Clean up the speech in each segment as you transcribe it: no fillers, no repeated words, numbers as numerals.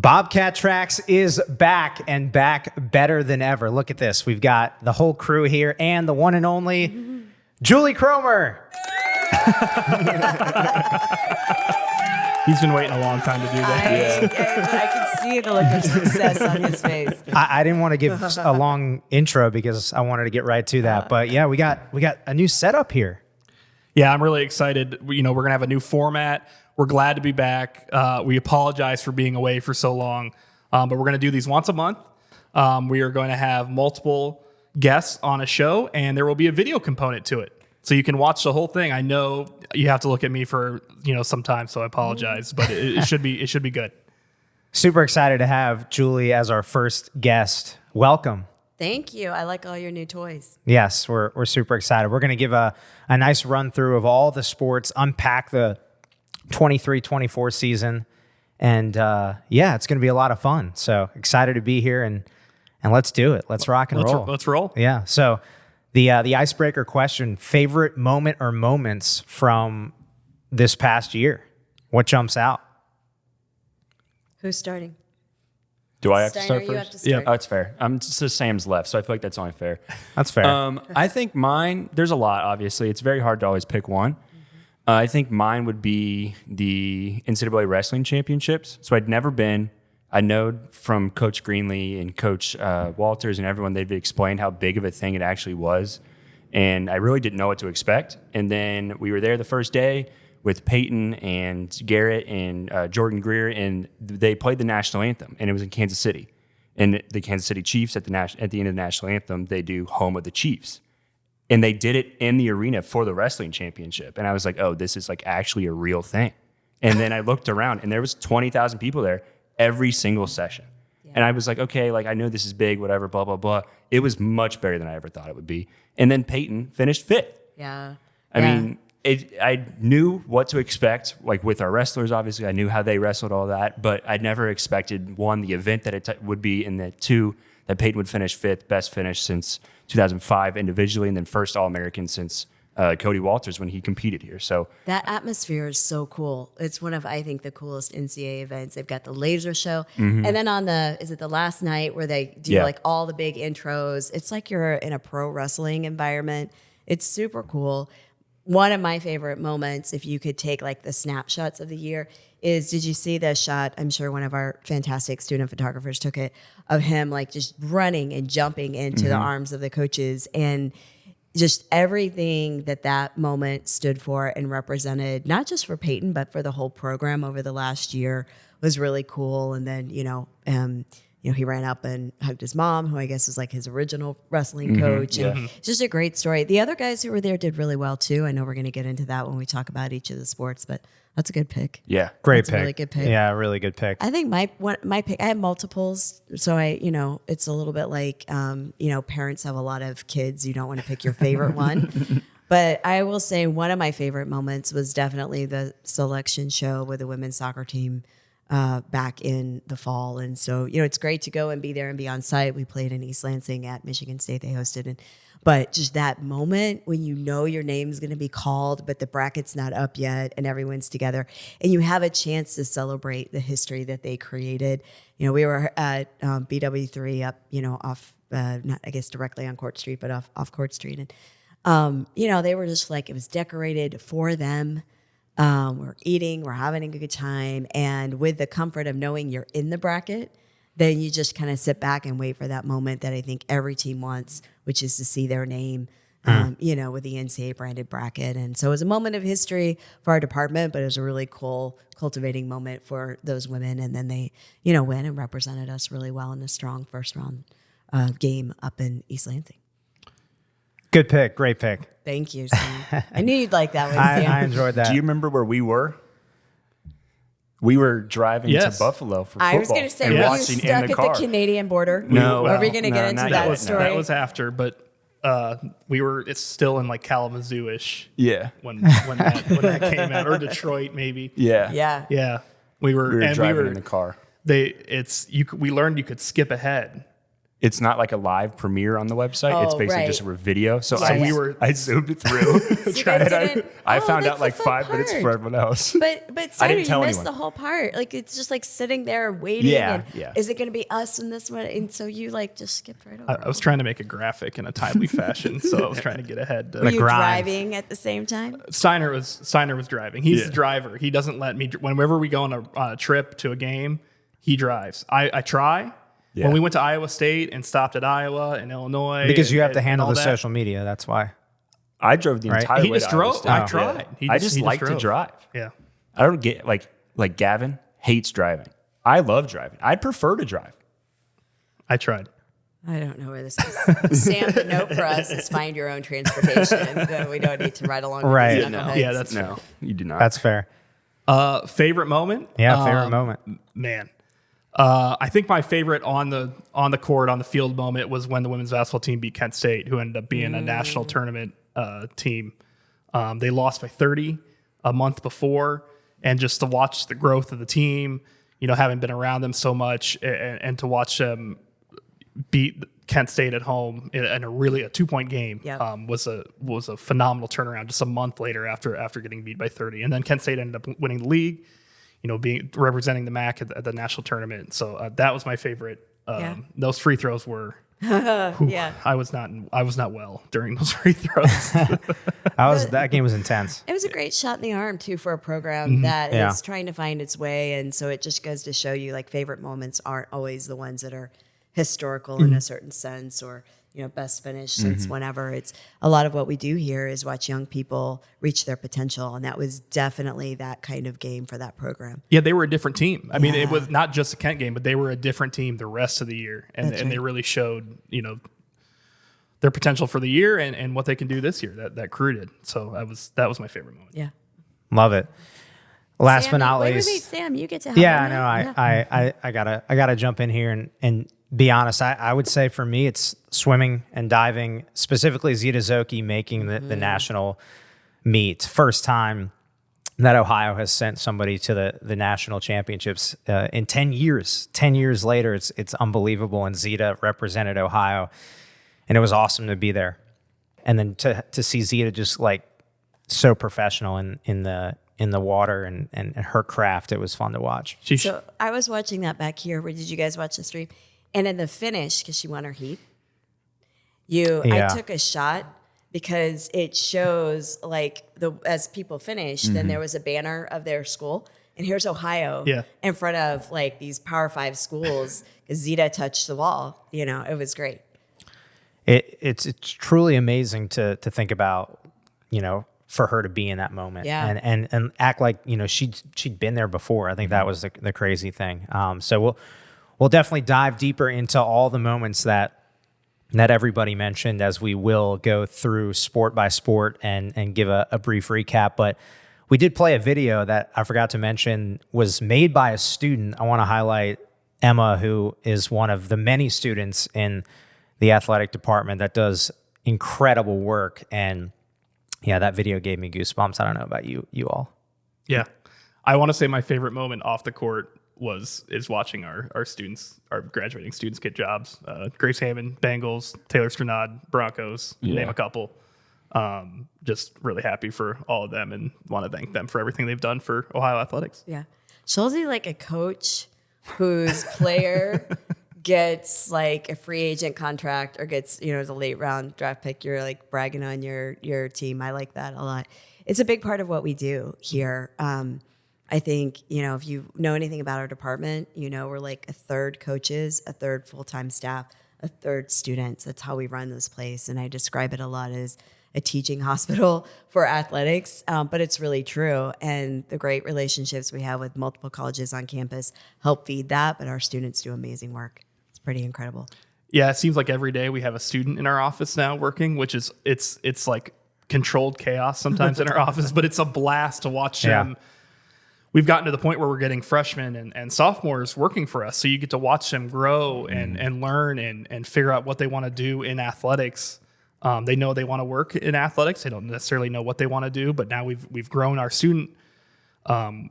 Bobcat Tracks is back and back better than ever. Look at this. We've got the whole crew here and the one and only Julie Cromer. He's been waiting a long time to do that. I can see the look of success on his face. I didn't want to give a long intro because I wanted to get right to that. But yeah, we got a new setup here. Yeah, I'm really excited. We're going to have a new format. We're glad to be back. We apologize for being away for so long, but we're going to do these once a month. We are going to have multiple guests on a show, and there will be a video component to it. So you can watch the whole thing. I know you have to look at me for, some time, so I apologize, but it should be good. Super excited to have Julie as our first guest. Welcome. Thank you. I like all your new toys. Yes, we're super excited. We're going to give a nice run through of all the sports, unpack the 23-24 season, and it's going to be a lot of fun. So excited to be here, and let's do it. Let's rock and roll. Let's roll. Yeah. So the icebreaker question: favorite moment or moments from this past year? What jumps out? Who's starting? Do I have to Steiner, start you first? have to start. Oh, it's fair. So Sam's left, so I feel like that's only fair. That's fair. I think mine, there's a lot, obviously. It's very hard to always pick one. I think mine would be the NCAA Wrestling Championships. So I'd never been. I know from Coach Greenlee and Coach Walters and everyone, they've explained how big of a thing it actually was. And I really didn't know what to expect. And then we were there the first day with Peyton and Garrett and Jordan Greer, and they played the national anthem, and it was in Kansas City. And the Kansas City Chiefs at the end of the national anthem, they do Home of the Chiefs. And they did it in the arena for the wrestling championship. And I was like, oh, this is like actually a real thing. And then I looked around, and there was 20,000 people there every single session. Yeah. And I was like, okay, like I know this is big, whatever, blah, blah, blah. It was much better than I ever thought it would be. And then Peyton finished fifth. Yeah. I mean, I knew what to expect, like with our wrestlers, obviously. I knew how they wrestled, all that. But I never expected, one, the event that it would be, and then two, that Peyton would finish fifth, best finish since 2005 individually, and then first All-American since Cody Walters when he competed here. So that atmosphere is so cool. It's one of, I think, the coolest NCAA events. They've got the laser show. And then on is it the last night where they do like all the big intros? It's like you're in a pro wrestling environment. It's super cool. One of my favorite moments, if you could take like the snapshots of the year, is did you see the shot? I'm sure one of our fantastic student photographers took it of him like just running and jumping into the arms of the coaches, and just everything that moment stood for and represented, not just for Peyton, but for the whole program over the last year, was really cool. And then, he ran up and hugged his mom, who I guess is like his original wrestling coach. And it's just a great story. The other guys who were there did really well too. I know we're going to get into that when we talk about each of the sports, but that's a good pick. Yeah. Great That's pick. a really good pick. Yeah, really good pick. I think my pick, I have multiples. So it's a little bit like, parents have a lot of kids. You don't want to pick your favorite one. But I will say one of my favorite moments was definitely the selection show with the women's soccer team back in the fall. And so, it's great to go and be there and be on site. We played in East Lansing at Michigan State. They hosted. But just that moment when your name's going to be called, but the bracket's not up yet and everyone's together and you have a chance to celebrate the history that they created. We were at BW3 up, off, not I guess directly on Court Street, but off Court Street. And, they were just like, it was decorated for them. We're eating, we're having a good time. And with the comfort of knowing you're in the bracket, then you just kind of sit back and wait for that moment that I think every team wants, which is to see their name, with the NCAA branded bracket. And so it was a moment of history for our department, but it was a really cool, cultivating moment for those women. And then they, went and represented us really well in a strong first round game up in East Lansing. Good pick. Great pick. Thank you, Sam. I knew you'd like that one, Sam. I enjoyed that. Do you remember where we were? We were driving to Buffalo for football. I was going to say, were you stuck at the Canadian border? No. Are we going to get into that story? That was after, but it's still in like Kalamazoo-ish. Yeah. When that came out, or Detroit maybe. Yeah. Yeah. We were driving in the car. We learned you could skip ahead. it's not like a live premiere on the website. It's Oh, basically right. just a video. So Yeah, I zoomed it through. You guys didn't- I Oh, found that's out like the fun 5 minutes part. before everyone else. But I Cider, didn't tell you missed anyone. the whole part. Like it's just like sitting there waiting. Yeah, and yeah. Is it going to be us in this one? And so you like just skipped right over. I was trying to make a graphic in a timely fashion, so I was trying to get ahead. Were you grind. driving at the same time? Steiner was driving. He's the driver. He doesn't let me. Whenever we go on a trip to a game, he drives. I try. Yeah. When we went to Iowa State and stopped at Iowa and Illinois, Because you have to and handle all the that, social media. That's why. I drove the Right. entire He way just to Iowa drove. State. I tried. I just like to drove. drive. Yeah. I don't get like Gavin hates driving. I love driving. I'd prefer to drive. I tried. I don't know where this is. Sam, the note for us is find your own transportation. So we don't need to ride along. With Right. these Yeah, knuckleheads. Yeah, that's No, you do not. That's fair. favorite moment. Yeah, favorite moment. Man, I think my favorite on the court on the field moment was when the women's basketball team beat Kent State, who ended up being a national tournament team. They lost by 30 a month before, and just to watch the growth of the team, having been around them so much, and to watch them beat Kent State at home in a 2-point game Yep. was a phenomenal turnaround just a month later after getting beat by 30. And then Kent State ended up winning the league, being representing the MAC at the national tournament. So that was my favorite. Yeah. Those free throws were Yeah. I was not well during those free throws. That game was intense. It was a great shot in the arm too for a program that Yeah. is trying to find its way, and so it just goes to show you like favorite moments aren't always the ones that are historical in a certain sense, or best finish since whenever. It's a lot of what we do here is watch young people reach their potential, and that was definitely that kind of game for that program. Yeah, they were a different team. I mean, it Yeah. was not just a Kent game, but they were a different team the rest of the year, and That's they right. really showed their potential for the year and what they can do this year. That crew did. So that was my favorite moment. Yeah. Love it. Last Sam, but not wait, least. Sam, you get to help. Yeah, on no, that. I gotta jump in here and be honest. I would say for me, it's swimming and diving, specifically Zita Zoki making the national meet. First time that Ohio has sent somebody to the national championships in 10 years. 10 years later, it's unbelievable. And Zita represented Ohio, and it was awesome to be there. And then to see Zita just like so professional in the water and her craft, it was fun to watch. So I was watching that back here. Where did you guys watch the stream? And in the finish, because she won her heat, I took a shot because it shows like as people finished, then there was a banner of their school, and here's Ohio in front of like these Power 5 schools. Because Zita touched the wall, it was great. It's truly amazing to think about, for her to be in that moment, and act like she'd been there before. I think that was the crazy thing. So we'll definitely dive deeper into all the moments that everybody mentioned as we will go through sport by sport and give a brief recap. But we did play a video that I forgot to mention was made by a student. I want to highlight Emma, who is one of the many students in the athletic department that does incredible work. And yeah, that video gave me goosebumps. I don't know about you all. Yeah. I want to say my favorite moment off the court is watching our graduating students get jobs. Grace Hammond, Bengals, Taylor Stranad, Broncos, name a couple. Just really happy for all of them and want to thank them for everything they've done for Ohio athletics. Yeah. She'll be like a coach whose player gets like a free agent contract or gets, as a late round draft pick. You're like bragging on your team. I like that a lot. It's a big part of what we do here. I think, if you know anything about our department, we're like a third coaches, a third full-time staff, a third students. That's how we run this place. And I describe it a lot as a teaching hospital for athletics, but it's really true. And the great relationships we have with multiple colleges on campus help feed that, but our students do amazing work. It's pretty incredible. Yeah, it seems like every day we have a student in our office now working, which is it's like controlled chaos sometimes in our office, but it's a blast to watch them. We've gotten to the point where we're getting freshmen and sophomores working for us. So you get to watch them grow and learn and figure out what they want to do in athletics. They know they want to work in athletics. They don't necessarily know what they want to do, but now we've grown our student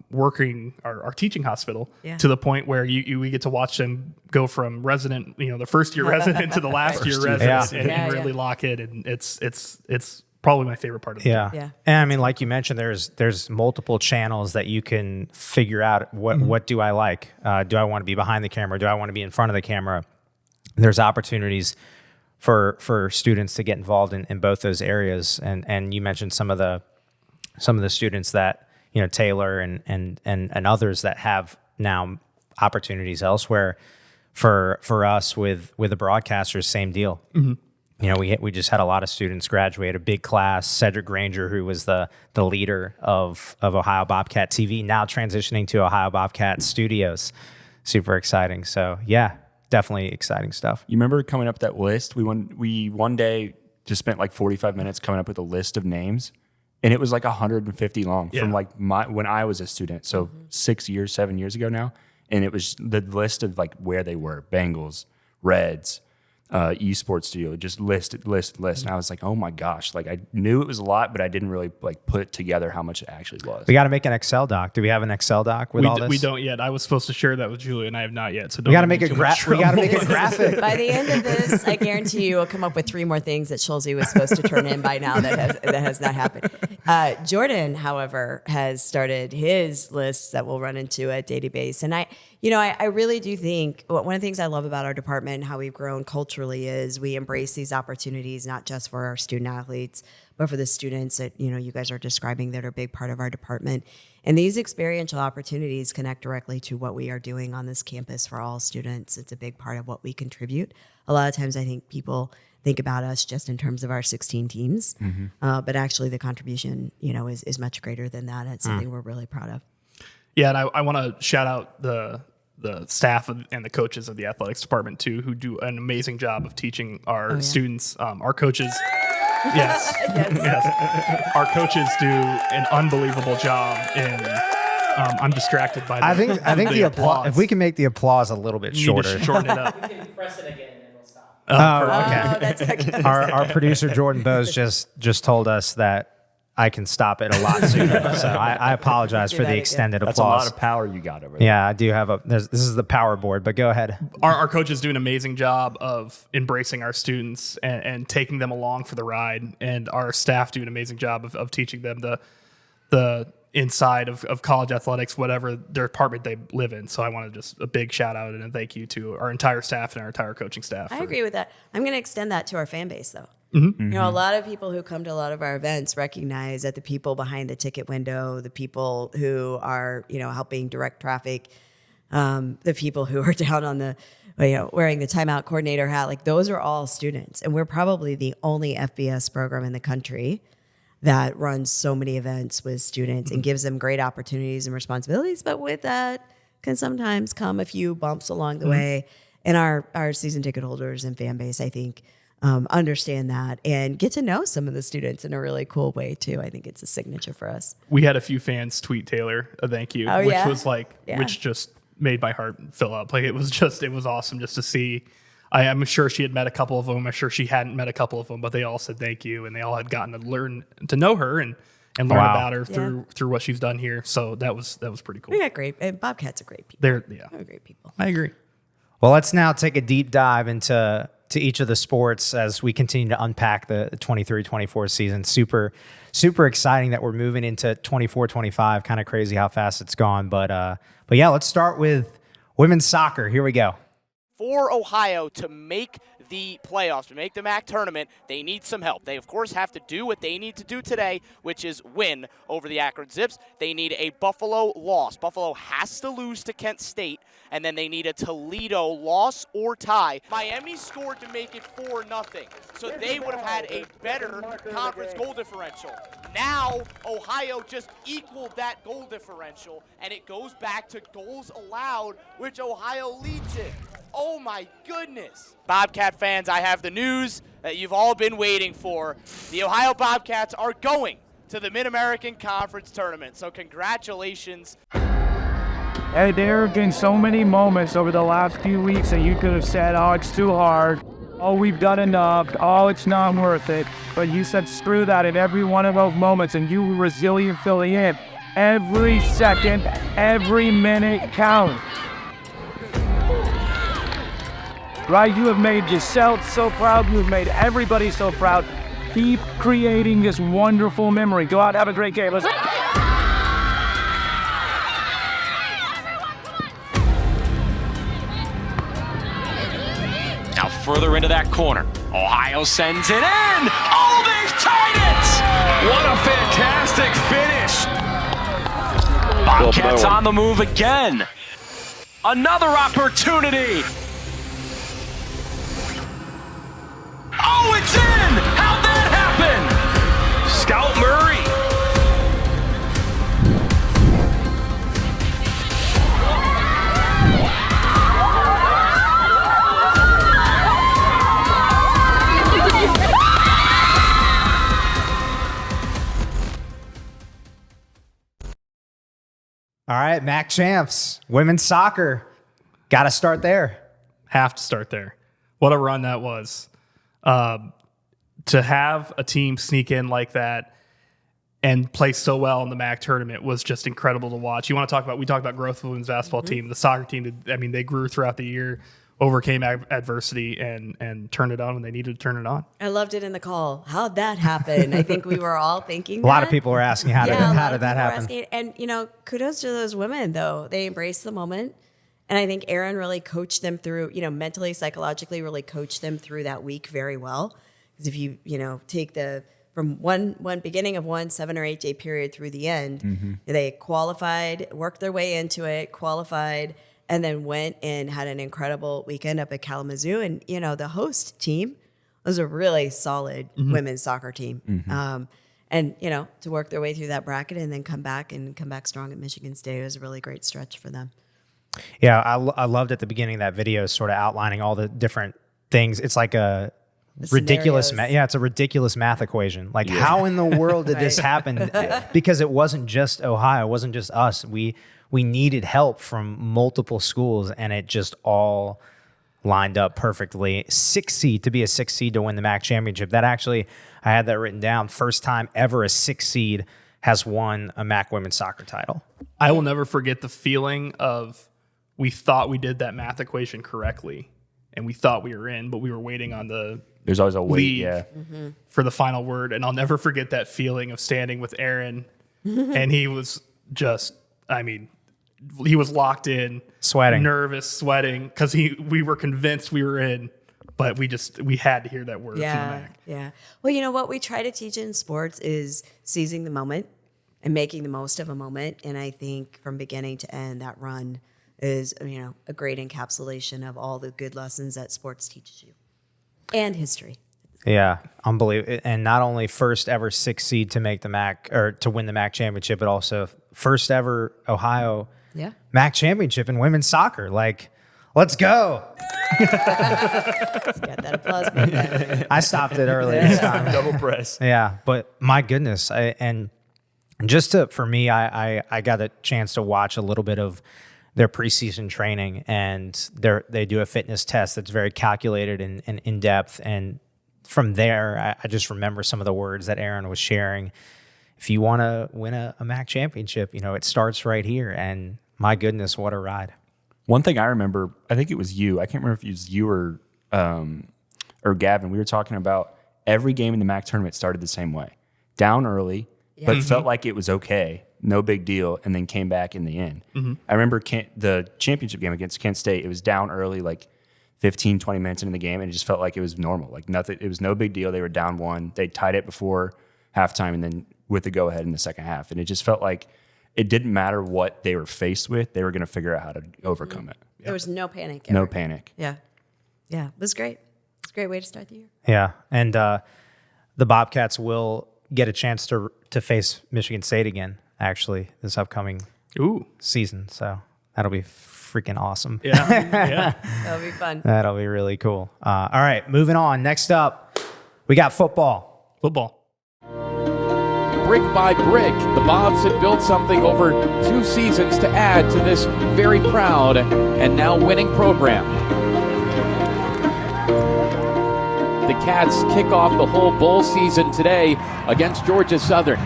working our teaching hospital Yeah. to the point where we get to watch them go from resident, the first year resident to the last year resident Yeah. and Yeah, really lock it. And it's probably my favorite part of the job. Yeah. And I mean, like you mentioned, there's multiple channels that you can figure out what do I like? Do I want to be behind the camera? Do I want to be in front of the camera? There's opportunities for students to get involved in both those areas. And you mentioned some of the students that, Taylor and others that have now opportunities elsewhere. For us with the broadcasters, same deal. We just had a lot of students graduate, a big class. Cedric Granger, who was the leader of Ohio Bobcat TV, now transitioning to Ohio Bobcat Studios. Super exciting. So yeah, definitely exciting stuff. You remember coming up with that list? We one day just spent like 45 minutes coming up with a list of names, and it was like 150 long from like when I was a student. So 7 years ago now. And it was the list of like where they were: Bengals, Reds, esports studio, just list. And I was like, oh my gosh, like I knew it was a lot, but I didn't really like put together how much it actually was. We got to make an Excel doc. Do we have an Excel doc with all this? We don't yet. I was supposed to share that with Julie, and I have not yet. So we got to make a graphic. By the end of this, I guarantee you will come up with 3 more things that Schulze was supposed to turn in by now that has not happened. Jordan, however, has started his list that we'll run into a database. And I really do think one of the things I love about our department and how we've grown culturally is we embrace these opportunities, not just for our student athletes, but for the students that, you guys are describing that are a big part of our department. And these experiential opportunities connect directly to what we are doing on this campus for all students. It's a big part of what we contribute. A lot of times I think people think about us just in terms of our 16 teams, but actually the contribution, is much greater than that. It's something we're really proud of. Yeah, and I want to shout out the staff and the coaches of the athletics department too, who do an amazing job of teaching our students. Our coaches, yes, our coaches do an unbelievable job. I'm distracted by. I think the applause. If we can make the applause a little bit shorter, shorten it up. You can press it again and it'll stop. Okay. That's okay. Our producer Jordan Bose just told us that I can stop it a lot sooner. So I apologize for the extended applause. That's a lot of power you got over there. Yeah, I do have this is the power board, but go ahead. Our coaches do an amazing job of embracing our students and taking them along for the ride, and our staff do an amazing job of teaching them the inside of college athletics, whatever their department they live in. So I want to just a big shout out and a thank you to our entire staff and our entire coaching staff. I agree with that. I'm going to extend that to our fan base, though. Mm-hmm. A lot of people who come to a lot of our events recognize that the people behind the ticket window, the people who are, helping direct traffic, the people who are down on the, wearing the timeout coordinator hat, like those are all students. And we're probably the only FBS program in the country that runs so many events with students and gives them great opportunities and responsibilities. But with that can sometimes come a few bumps along the way. And our season ticket holders and fan base, I think, understand that and get to know some of the students in a really cool way too. I think it's a signature for us. We had a few fans tweet Taylor a thank you, which was which just made my heart fill up. Like it was awesome just to see. I'm sure she had met a couple of them. I'm sure she hadn't met a couple of them, but they all said thank you, and they all had gotten to learn to know her and learn about her through what she's done here. So that was pretty cool. We got great, and Bobcats are great people. They're great people. I agree. Well, let's now take a deep dive into each of the sports as we continue to unpack the 23-24 season. Super, super exciting that we're moving into 24-25. Kind of crazy how fast it's gone. But yeah, let's start with women's soccer. Here we go. For Ohio to make the playoffs, to make the MAC tournament, they need some help. They, of course, have to do what they need to do today, which is win over the Akron Zips. They need a Buffalo loss. Buffalo has to lose to Kent State, and then they need a Toledo loss or tie. Miami scored to make it 4-0, so they would have had a better conference goal differential. Now, Ohio just equaled that goal differential, and it goes back to goals allowed, which Ohio leads in. Oh my goodness. Bobcat fans, I have the news that you've all been waiting for. The Ohio Bobcats are going to the Mid-American Conference Tournament, so congratulations. Hey, there have been so many moments over the last few weeks that you could have said, oh, it's too hard. Oh, we've done enough. Oh, it's not worth it. But you said screw that in every one of those moments, and you were resilient till the end. Every second, every minute counts. Right? You have made yourself so proud. You have made everybody so proud. Keep creating this wonderful memory. Go out, have a great game. Let's Now further into that corner. Ohio sends it in. Oh, they've tied it! What a fantastic finish. Bobcats on the move again. Another opportunity. Oh, it's in! How'd that happen? Scout Murray. All right, MAC champs, women's soccer. Got to start there. Have to start there. What a run that was. To have a team sneak in like that and play so well in the MAC tournament was just incredible to watch. We talked about growth of the women's basketball team. The soccer team, they grew throughout the year, overcame adversity, and turned it on when they needed to turn it on. I loved it in the call. How'd that happen? I think we were all thinking A lot of people were asking how did that happen? And, kudos to those women, though. They embraced the moment. And I think Aaron really coached them through, mentally, psychologically, really coached them through that week very well. Because if you, take from one beginning of 7 or 8 day period through the end, they qualified, worked their way into it, qualified, and then went and had an incredible weekend up at Kalamazoo. And, the host team was a really solid women's soccer team. And, to work their way through that bracket and then come back strong at Michigan State was a really great stretch for them. Yeah, I loved at the beginning of that video sort of outlining all the different things. It's like a ridiculous it's a ridiculous math equation. Like, how in the world did this happen? Because it wasn't just Ohio, it wasn't just us. We needed help from multiple schools, and it just all lined up perfectly. 6 seed to be a 6 seed to win the MAC championship. That actually, I had that written down. First time ever a 6 seed has won a MAC women's soccer title. I will never forget the feeling of we thought we did that math equation correctly, and we thought we were in, but we were waiting on the There's always a wait, lead for the final word. And I'll never forget that feeling of standing with Aaron, and he was just, he was locked in, Sweating. nervous, sweating, because we were convinced we were in, but we had to hear that word from the MAC. Yeah. Well, what we try to teach in sports is seizing the moment and making the most of a moment. And I think from beginning to end, that run is, a great encapsulation of all the good lessons that sports teaches you and history. Yeah, unbelievable. And not only first ever 6 seed to make the MAC or to win the MAC championship, but also first ever Ohio MAC championship in women's soccer. Like, let's go. Let's get that applause. I stopped it early this time. Double press. Yeah, but my goodness. For me, I got a chance to watch a little bit of their preseason training, and they do a fitness test that's very calculated and in depth. And from there, I just remember some of the words that Aaron was sharing. If you want to win a MAC championship, it starts right here. And my goodness, what a ride. One thing I remember, I think it was you. I can't remember if it was you or Gavin. We were talking about every game in the MAC tournament started the same way. Down early, but felt like it was okay. No big deal, and then came back in the end. I remember the championship game against Kent State, it was down early, like 15, 20 minutes into the game, and it just felt like it was normal. Like nothing, it was no big deal. They were down 1. They tied it before halftime and then with the go-ahead in the second half. And it just felt like it didn't matter what they were faced with. They were going to figure out how to overcome it. There was no panic. No panic. Yeah. Yeah, it was great. It's a great way to start the year. Yeah, and the Bobcats will get a chance to face Michigan State again, actually, this upcoming season. So that'll be freaking awesome. Yeah. That'll be fun. That'll be really cool. All right, moving on. Next up, we got football. Brick by brick, the Bobs had built something over 2 seasons to add to this very proud and now winning program. The Cats kick off the whole bowl season today against Georgia Southern.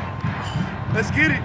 Let's get it.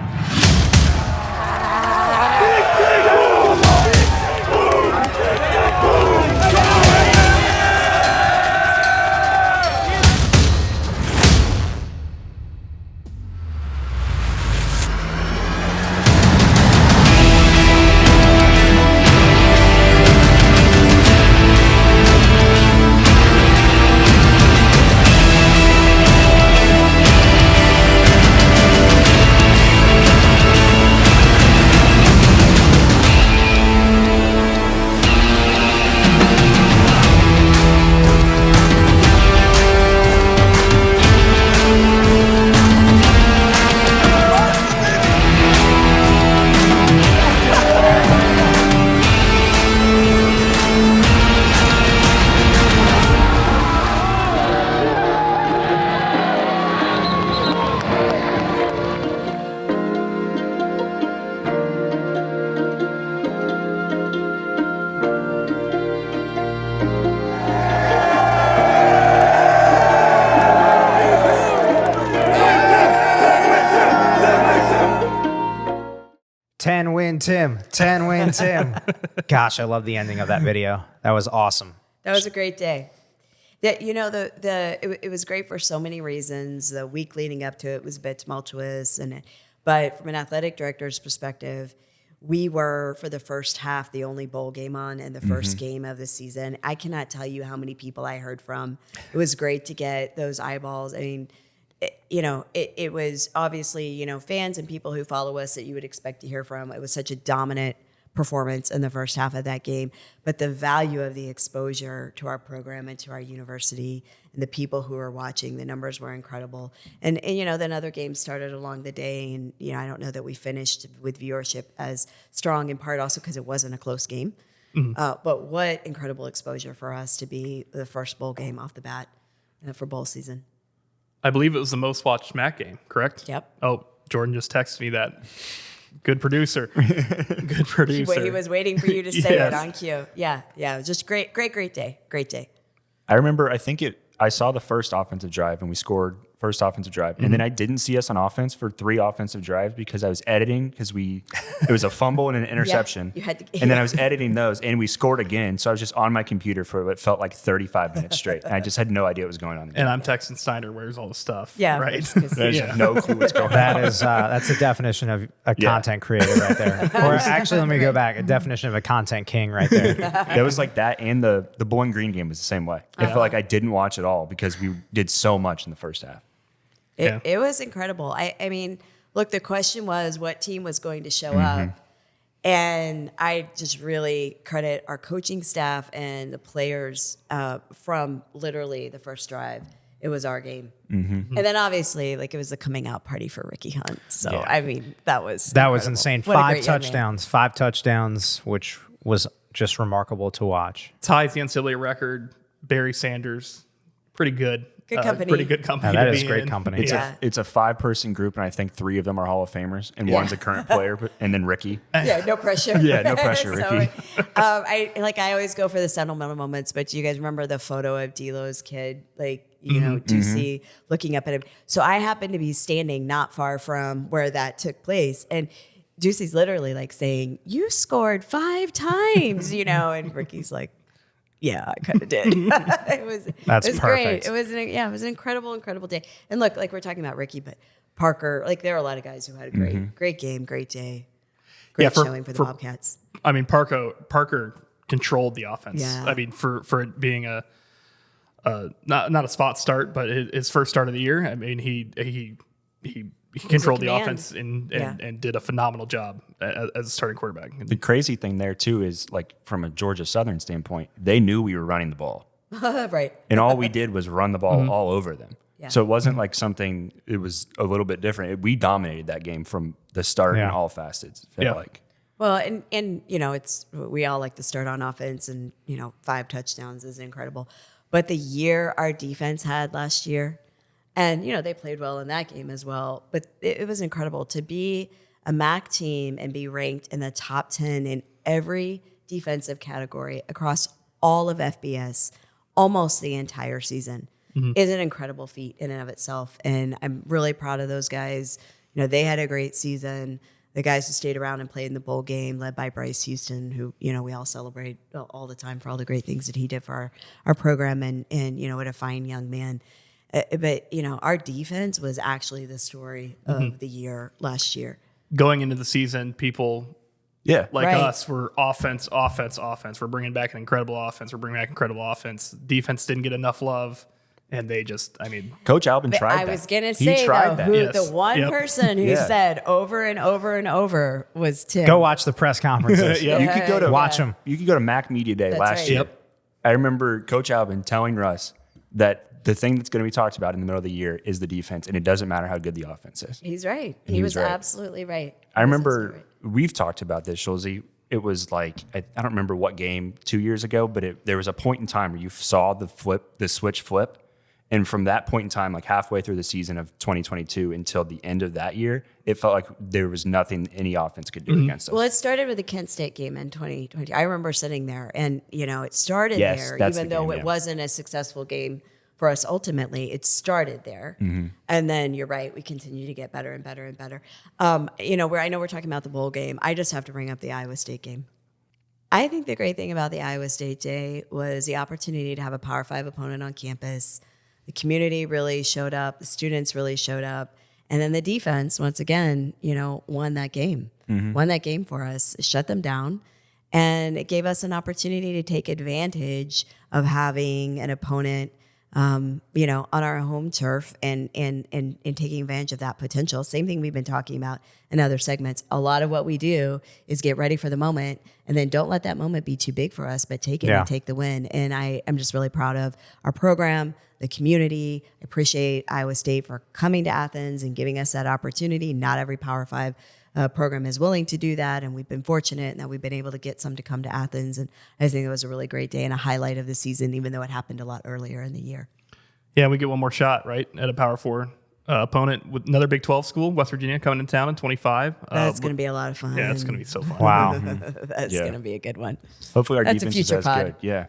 10 win Tim. 10 win Tim. Gosh, I love the ending of that video. That was awesome. That was a great day. That it was great for so many reasons. The week leading up to it was a bit tumultuous, but from an athletic director's perspective, we were for the first half the only bowl game on and the first game of the season. I cannot tell you how many people I heard from. It was great to get those eyeballs. I mean, it was obviously fans and people who follow us that you would expect to hear from. It was such a dominant performance in the first half of that game, but the value of the exposure to our program and to our university and the people who were watching, the numbers were incredible. And then other games started along the day, and I don't know that we finished with viewership as strong, in part also because it wasn't a close game. But what incredible exposure for us to be the first bowl game off the bat for bowl season. I believe it was the most watched MAC game, correct? Yep. Oh, Jordan just texted me that. Good producer. Good producer. He was waiting for you to say it on cue. Yeah. It was just great day. Great day. I remember, I saw the first offensive drive and we scored first offensive drive. And then I didn't see us on offense for 3 offensive drives because I was editing it was a fumble and an interception. You had to, and then I was editing those and we scored again. So I was just on my computer for what felt like 35 minutes straight. And I just had no idea what was going on. And I'm texting Snyder, where's all the stuff? Yeah. Right. There's no clue what's going on. That's the definition of a content creator right there. Or actually, let me go back. A definition of a content king right there. That was like that, and the Bowling Green game was the same way. I felt like I didn't watch it all because we did so much in the first half. It was incredible. I mean, look, the question was what team was going to show up. And I just really credit our coaching staff and the players from literally the first drive. It was our game. And then obviously, it was the coming out party for Ricky Hunt. So, I mean, that was insane. What a 5 great young touchdowns, 5 touchdowns, which was just remarkable to watch. Ties the NCAA record. Barry Sanders, pretty good. Good company. Pretty good company. That to is be great in. company. It's a 5-person group, and I think 3 of them are Hall of Famers, and one's a current player, and then Ricky. Yeah, no pressure. Yeah, no pressure, Ricky. I always go for the sentimental moments, but do you guys remember the photo of D'Lo's kid, Ducey looking up at him? So I happened to be standing not far from where that took place, and Ducey's literally saying, "You scored 5 times," and Ricky's like, "Yeah, I kind of did." It was perfect. great. It was an incredible day. And look, we're talking about Ricky, but Parker, there are a lot of guys who had a great game, great day, great showing for the Bobcats. I mean, Parker controlled the offense. Yeah. I mean, for it being not a spot start, but his first start of the year. I mean, he controlled the offense and did a phenomenal job as a starting quarterback. The crazy thing there, too, is from a Georgia Southern standpoint, they knew we were running the ball. Right. And all we did was run the ball all over them. Yeah. So it wasn't something, it was a little bit different. We dominated that game from the start in all facets, it felt like. Well, and we all like to start on offense, and 5 touchdowns is incredible. But the year our defense had last year, and, they played well in that game as well. But it was incredible to be a MAC team and be ranked in the top 10 in every defensive category across all of FBS almost the entire season is an incredible feat in and of itself. And I'm really proud of those guys. They had a great season. The guys who stayed around and played in the bowl game, led by Bryce Houston, who, we all celebrate all the time for all the great things that he did for our program and what a fine young man. But, our defense was actually the story of the year last year. Going into the season, people us were offense. We're bringing back an incredible offense. Defense didn't get enough love, and they Coach Albin tried that. I was going to say, the one person who said over and over and over was Tim. Go watch the press conferences. You could go to watch them. You could go to MAC Media Day last year. Yep. I remember Coach Albin telling Russ that the thing that's going to be talked about in the middle of the year is the defense, and it doesn't matter how good the offense is. He's right. He was absolutely right. I remember we've talked about this, Schulze. It was I don't remember what game 2 years ago, but there was a point in time where you saw the switch flip. And from that point in time, halfway through the season of 2022 until the end of that year, it felt like there was nothing any offense could do against us. Well, it started with the Kent State game in 2020. I remember sitting there, and it started there, even though it wasn't a successful game for us ultimately. It started there. And then you're right, we continue to get better and better and better. I know we're talking about the bowl game. I just have to bring up the Iowa State game. I think the great thing about the Iowa State day was the opportunity to have a Power 5 opponent on campus. The community really showed up. The students really showed up. And then the defense, once again, won that game. Won that game for us, shut them down. And it gave us an opportunity to take advantage of having an opponent, on our home turf and taking advantage of that potential. Same thing we've been talking about in other segments. A lot of what we do is get ready for the moment and then don't let that moment be too big for us, but take it and take the win. And I am just really proud of our program, the community. I appreciate Iowa State for coming to Athens and giving us that opportunity. Not every Power 5 program is willing to do that, and we've been fortunate that we've been able to get some to come to Athens, and I think it was a really great day and a highlight of the season, even though it happened a lot earlier in the year. Yeah, we get one more shot, right, at a Power 4 opponent with another Big 12 school, West Virginia, coming to town in 25. That's going to be a lot of fun. Yeah, it's going to be so fun. Wow. That's going to be a good one. Hopefully our That's a defense is future as pod. good. Yeah.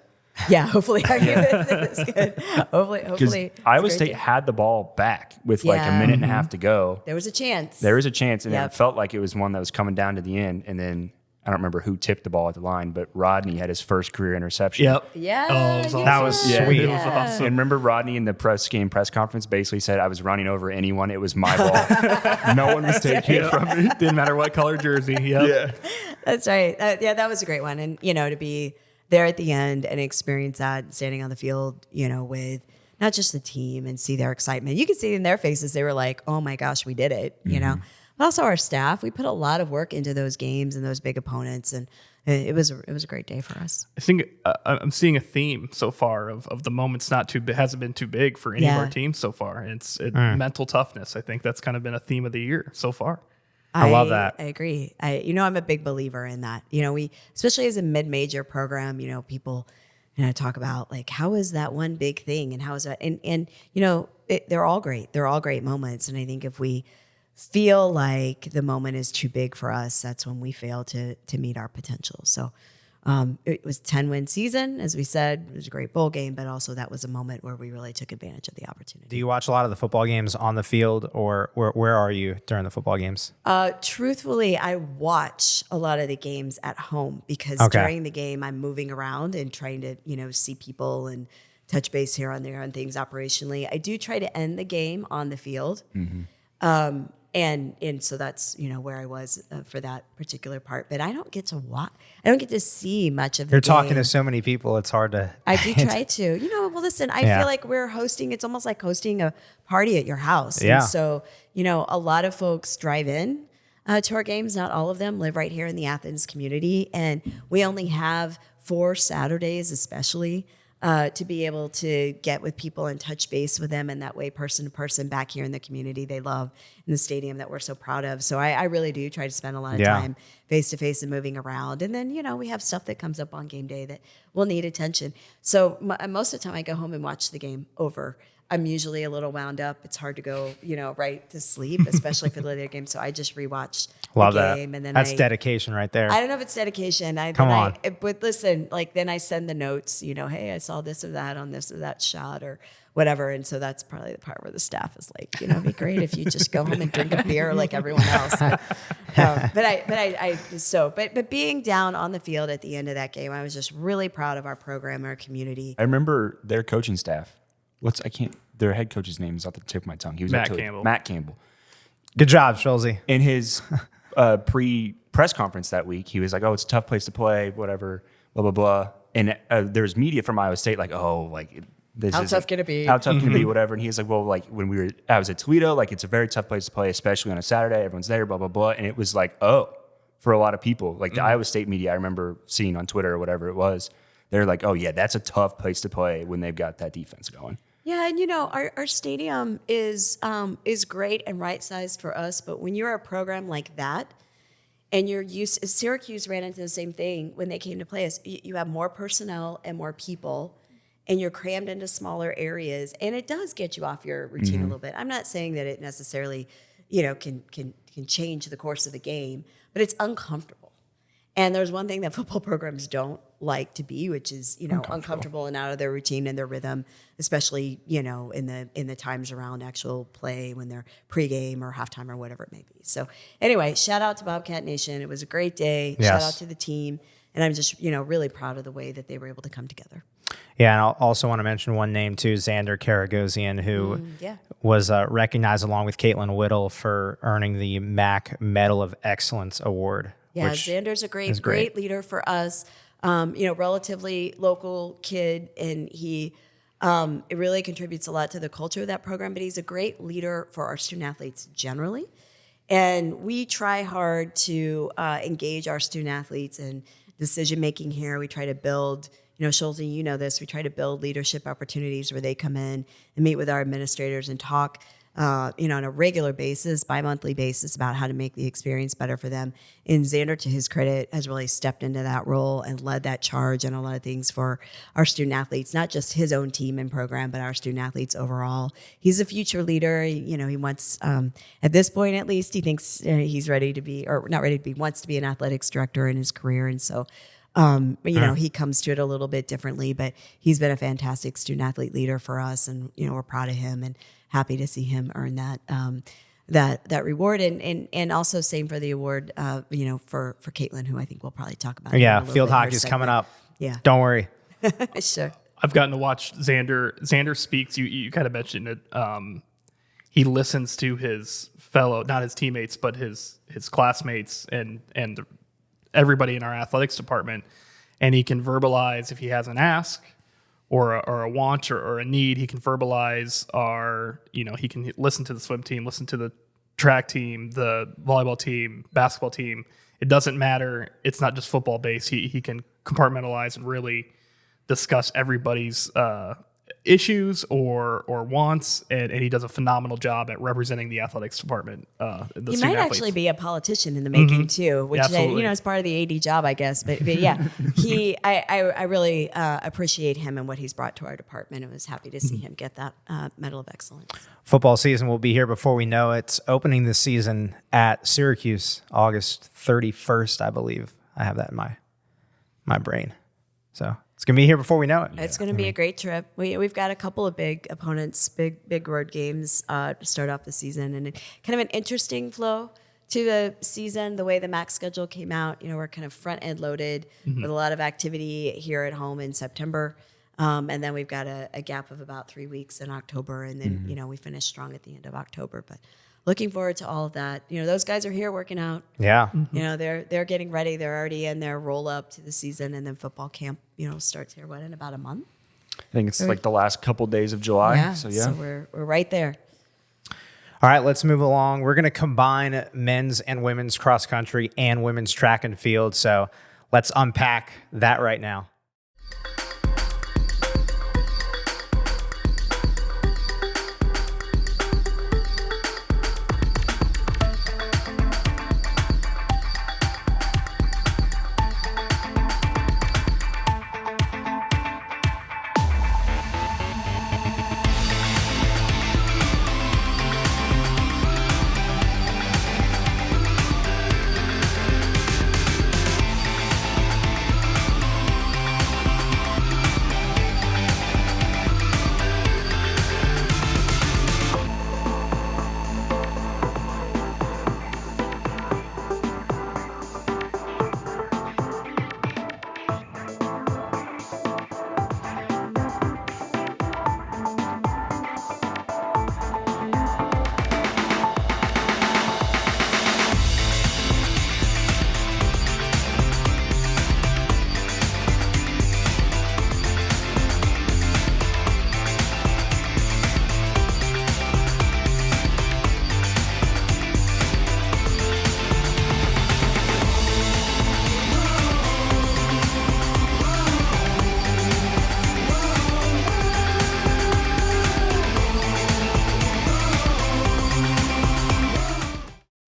Yeah, hopefully our defense is good. Hopefully. Iowa State had the ball back with like a minute and a half to go. There was a chance. There was a chance, and Yep. it felt like it was one that was coming down to the end. And then I don't remember who tipped the ball at the line, but Rodney had his first career interception. Yep. Yeah. Oh, it was awesome. That was Yeah, sweet. It was awesome. And remember Rodney in the game press conference basically said, I was running over anyone. It was my ball. No one was taking it from me. Didn't matter what color jersey. Yep. Yeah. That's right. That was a great one. And, to be there at the end and experience that, standing on the field, with not just the team and see their excitement. You could see in their faces, they were like, oh my gosh, we did it, But also our staff, we put a lot of work into those games and those big opponents. And it was a great day for us. I think I'm seeing a theme so far of the moments hasn't been too big for any of our teams so far. And it's mental toughness. I think that's kind of been a theme of the year so far. I love that. I agree. I'm a big believer in that. We, especially as a mid-major program, people, talk about like, how is that one big thing and how is that? And they're all great. They're all great moments. And I think if we feel like the moment is too big for us, that's when we fail to meet our potential. So it was a 10-win season. As we said, it was a great bowl game, but also that was a moment where we really took advantage of the opportunity. Do you watch a lot of the football games on the field, or where are you during the football games? Truthfully, I watch a lot of the games at home because during the game I'm moving around and trying to, see people and touch base here and there on things operationally. I do try to end the game on the field. And so that's, where I was for that particular part. But I don't get to watch. I don't get to see much of the You're game. talking to so many people, it's hard to. I do try to. Well, listen, I feel like we're hosting, it's almost like hosting a party at your house. Yeah. And so, a lot of folks drive in to our games. Not all of them live right here in the Athens community. And we only have 4 Saturdays, especially, to be able to get with people and touch base with them, and that way person to person back here in the community they love, in the stadium that we're so proud of. So I really do try to spend a lot of time face to face and moving around. And then, we have stuff that comes up on game day that will need attention. So most of the time I go home and watch the game over. I'm usually a little wound up. It's hard to go, right to sleep, especially for the later game. So I just rewatch Love the that. game. And then That's dedication right there. I don't know if it's dedication. Come on. But listen, then I send the notes, hey, I saw this or that on this or that shot or whatever. And so that's probably the part where the staff is like, it'd be great if you just go home and drink a beer like everyone else. But being down on the field at the end of that game, I was just really proud of our program, our community. I remember their coaching staff. Their head coach's name is off the tip of my tongue. He was Matt Campbell. Matt Campbell. Good job, Schulze. In his pre-press conference that week, he was like, oh, it's a tough place to play, whatever, blah, blah, blah. And there was media from Iowa State like, this How is tough can it be? How tough can it be, whatever. And he was like, well, when I was at Toledo, it's a very tough place to play, especially on a Saturday. Everyone's there, blah, blah, blah. And it was like, for a lot of people. The Iowa State media I remember seeing on Twitter or whatever it was, they're like, oh, yeah, that's a tough place to play when they've got that defense going. Yeah, and our stadium is great and right sized for us, but when you're a program like that, and you're used, Syracuse ran into the same thing when they came to play us. You have more personnel and more people, and you're crammed into smaller areas, and it does get you off your routine a little bit. I'm not saying that it necessarily, can change the course of the game, but it's uncomfortable. And there's one thing that football programs don't like to be, which is, uncomfortable and out of their routine and their rhythm, especially, in the times around actual play when they're pregame or halftime or whatever it may be. So anyway, shout out to Bobcat Nation. It was a great day. Yes. Shout out to the team. And I'm just, really proud of the way that they were able to come together. Yeah, and I also want to mention one name too, Xander Karagosian, who was recognized along with Caitlin Whittle for earning the MAC Medal of Excellence Award. Yeah, Xander's a great leader for us. Relatively local kid, and he it really contributes a lot to the culture of that program. But he's a great leader for our student athletes generally, and we try hard to engage our student athletes in decision making here. We try to build. Schulte, you know this. We try to build leadership opportunities where they come in and meet with our administrators and talk, on a regular basis, bi-monthly basis about how to make the experience better for them. And Xander, to his credit, has really stepped into that role and led that charge on a lot of things for our student athletes, not just his own team and program, but our student athletes overall. He's a future leader. He wants, at this point at least, he thinks he's ready to be, or not ready to be, wants to be an athletics director in his career. And so he comes to it a little bit differently, but he's been a fantastic student athlete leader for us, and we're proud of him and happy to see him earn that reward, and also same for the award, for Caitlin, who I think we'll probably talk about. Yeah, field hockey is coming up. Yeah, don't worry. Sure. I've gotten to watch Xander. Xander speaks. You kind of mentioned it. He listens to his fellow, not his teammates, but his classmates and everybody in our athletics department, and he can verbalize if he has an ask or a want or a need. He can verbalize he can listen to the swim team, listen to the track team, the volleyball team, basketball team. It doesn't matter. It's not just football based. He can compartmentalize and really discuss everybody's issues or wants, and he does a phenomenal job at representing the athletics department. He might actually be a politician in the making too, which is part of the AD job, I guess. But yeah, I really appreciate him and what he's brought to our department. I was happy to see him get that Medal of Excellence. Football season will be here before we know it. It's opening this season at Syracuse, August 31st, I believe. I have that in my brain. So it's going to be here before we know it. It's going to be a great trip. We've got a couple of big opponents, big road games to start off the season, and kind of an interesting flow to the season. The way the MAC schedule came out, we're kind of front end loaded with a lot of activity here at home in September, and then we've got a gap of about 3 weeks in October, and then we finish strong at the end of October. But looking forward to all of that. Those guys are here working out. Yeah. They're getting ready. They're already in their roll up to the season, and then football camp, starts here, in about a month? I think it's like the last couple days of July. Yeah. So we're right there. All right, let's move along. We're going to combine men's and women's cross country and women's track and field. So let's unpack that right now.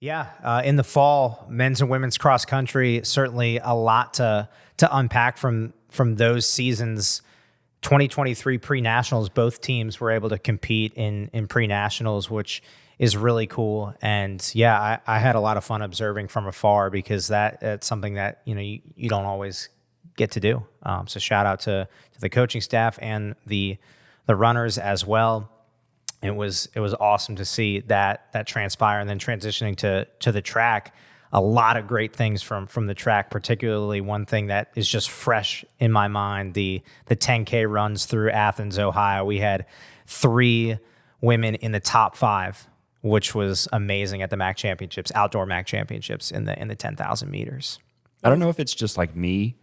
Yeah, in the fall, men's and women's cross country, certainly a lot to unpack from those seasons. 2023 pre-nationals, both teams were able to compete in pre-nationals, which is really cool. And yeah, I had a lot of fun observing from afar because that's something that, you don't always get to do. So shout out to the coaching staff and the runners as well. It was awesome to see that transpire, and then transitioning to the track. A lot of great things from the track, particularly one thing that is just fresh in my mind, the 10K runs through Athens, Ohio. We had 3 women in the top 5, which was amazing at the MAC championships, outdoor MAC championships in the 10,000 meters. I don't know if it's just like me,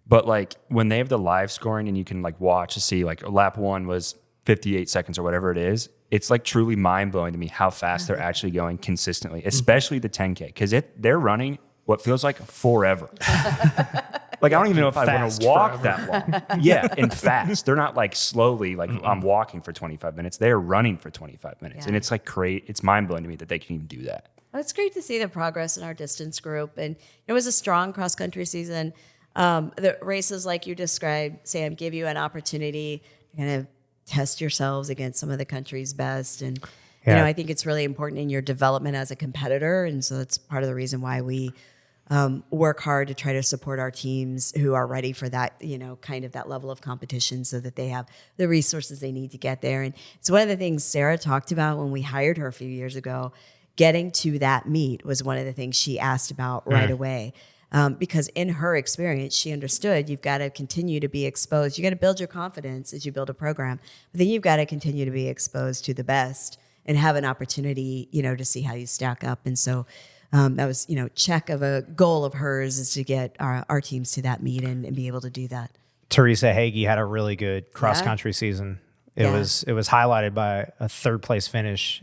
but like when they have the live scoring and you can like watch to see like lap 1 was 58 seconds or whatever it is, it's like truly mind blowing to me how fast they're actually going consistently, especially the 10K, because they're running what feels like forever. Like, I don't even know if I want to walk that long. Yeah, and fast. They're not like slowly, like I'm walking for 25 minutes. They're running for 25 minutes. Yeah. And it's like it's mind blowing to me that they can even do that. Well, it's great to see the progress in our distance group. And it was a strong cross-country season. The races, like you described, Sam, give you an opportunity to kind of test yourselves against some of the country's best. And, I think it's really important in your development as a competitor. And so that's part of the reason why we work hard to try to support our teams who are ready for that, kind of that level of competition so that they have the resources they need to get there. And it's one of the things Sarah talked about when we hired her a few years ago. Getting to that meet was one of the things she asked about right away. Because in her experience, she understood you've got to continue to be exposed. You got to build your confidence as you build a program, but then you've got to continue to be exposed to the best and have an opportunity, to see how you stack up. And so that was, check of a goal of hers is to get our teams to that meet and be able to do that. Teresa Hagee had a really good cross country season. It was highlighted by a 3rd place finish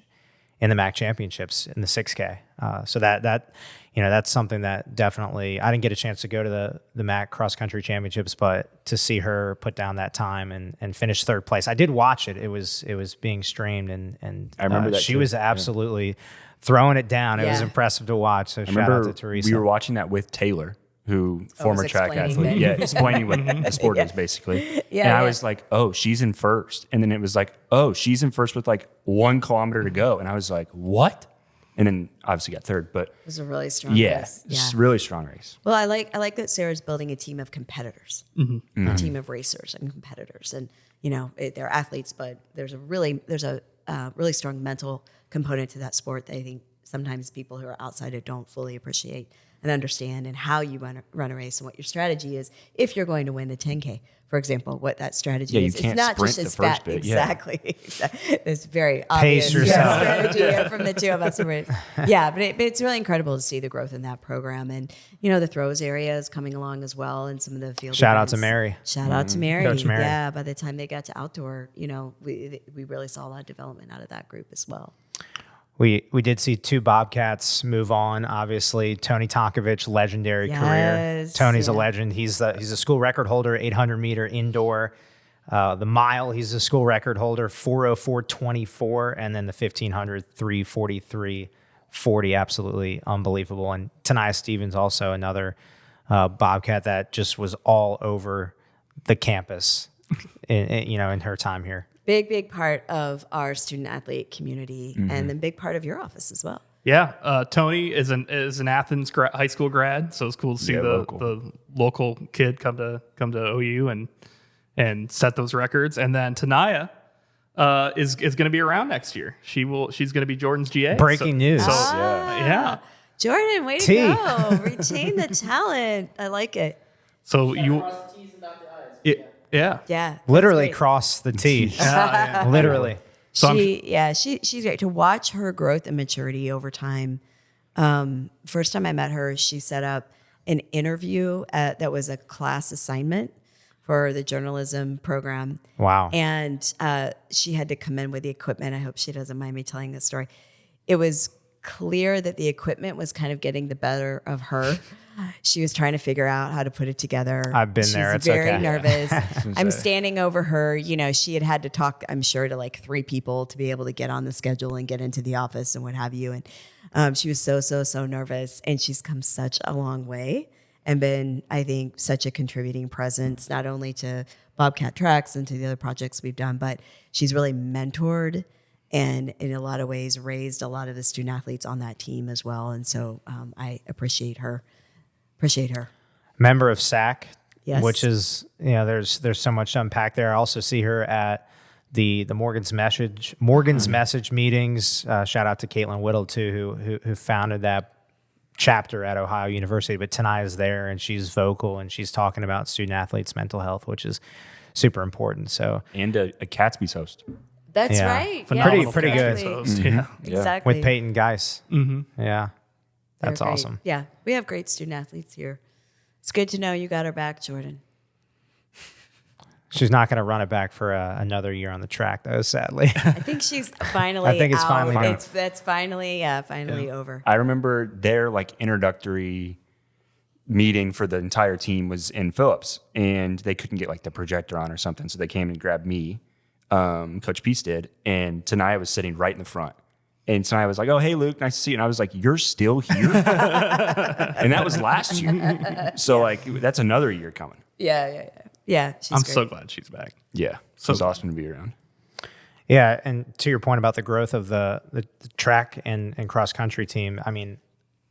in the MAC championships in the 6K. So that's something that definitely, I didn't get a chance to go to the MAC cross country championships, but to see her put down that time and finish 3rd place. I did watch it. It was being streamed and I remember that she too. was absolutely throwing it down. It was impressive to watch. So shout out to Teresa. We were watching that with Taylor, who former track athlete. it. Yeah, explaining what the sport is basically. And I was like, oh, she's in 1st. And then it was like, oh, she's in 1st with like 1 kilometer to go. And I was like, what? And then obviously got 3rd, but It was a really strong race. It's a really strong race. Well, I like that Sarah's building a team of competitors, a team of racers and competitors, and they're athletes, but there's a really strong mental component to that sport that I think sometimes people who are outside it don't fully appreciate and understand, and how you run a race and what your strategy is if you're going to win the 10K. For example, what that strategy is. You can't it's not sprint just as the first fat. bit. Exactly. It's very obvious yourself. strategy here from the two of us. Yeah, but it's really incredible to see the growth in that program. And, the throws area is coming along as well, and some of the field Shout out events. to Mary. Shout out to Mary. Coach Mary. Yeah, by the time they got to outdoor, we really saw a lot of development out of that group as well. We did see 2 Bobcats move on. Obviously, Tony Tonkovich, legendary career. Tony's a legend. He's a school record holder, 800 meter indoor. The mile, he's a school record holder, 4:04:24, and then the 1500, 3:43:40. Absolutely unbelievable. And Tanaya Stevens, also another Bobcat that just was all over the campus, in her time here. Big part of our student athlete community, and then big part of your office as well. Yeah, Tony is an Athens high school grad, so it's cool to see the local kid come to OU and set those records. And then Tanaya is going to be around next year. She's going to be Jordan's GA. Breaking news. So, yeah, Jordan, way to go! Retain the talent. I like it. So you. Cross the T's and dot the I's. Yeah. Yeah, Literally that's great. cross the T. Literally. So she's great to watch her growth and maturity over time. First time I met her, she set up an interview that was a class assignment for the journalism program. Wow. And she had to come in with the equipment. I hope she doesn't mind me telling this story. It was clear that the equipment was kind of getting the better of her. She was trying to figure out how to put it together. I've been there. It's very okay. nervous. I'm standing over her. She had to talk, I'm sure, to like 3 people to be able to get on the schedule and get into the office and what have you. And she was so nervous. And she's come such a long way. and been, I think, such a contributing presence, not only to Bobcat Tracks and to the other projects we've done, but she's really mentored and in a lot of ways raised a lot of the student athletes on that team as well. And so I appreciate her. Member of SAC, Yes. which is, there's so much to unpack there. I also see her at the Morgan's Message meetings. Shout out to Caitlin Whittle too, who founded that chapter at Ohio University. But Tanai is there, and she's vocal, and she's talking about student athletes' mental health, which is super important. So And a Catsby's host. That's Yeah. right. Phenomenal Pretty good. Catsby's host, Yeah. Exactly. with Peyton Geis. Mm-hmm. Yeah, that's They're great. awesome. Yeah, we have great student athletes here. It's good to know you got her back, Jordan. She's not going to run it back for another year on the track, though, sadly. I think she's finally I think it's out. finally done. That's finally over. I remember their introductory meeting for the entire team was in Phillips, and they couldn't get the projector on or something, so they came and grabbed me. Coach Peace did, and Tanaya was sitting right in the front. And Tanaya was like, "Oh, hey, Luke, nice to see you." And I was like, "You're still here?" And that was last year. So that's another year coming. Yeah, she's I'm great. so glad she's back. Yeah, so it's awesome to be around. Yeah, and to your point about the growth of the track and cross country team, I mean,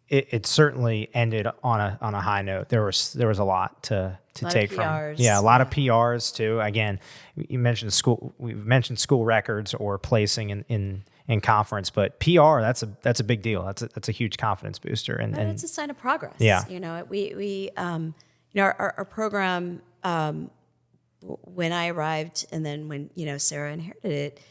it certainly ended on a high note. There was a lot to take from. PRs. Yeah, a lot of PRs too. Again, you mentioned school. We've mentioned school records or placing in conference, but PR that's a big deal. That's a huge confidence booster, and it's a sign of progress. Yeah. We our program. When I arrived, and then when Sarah inherited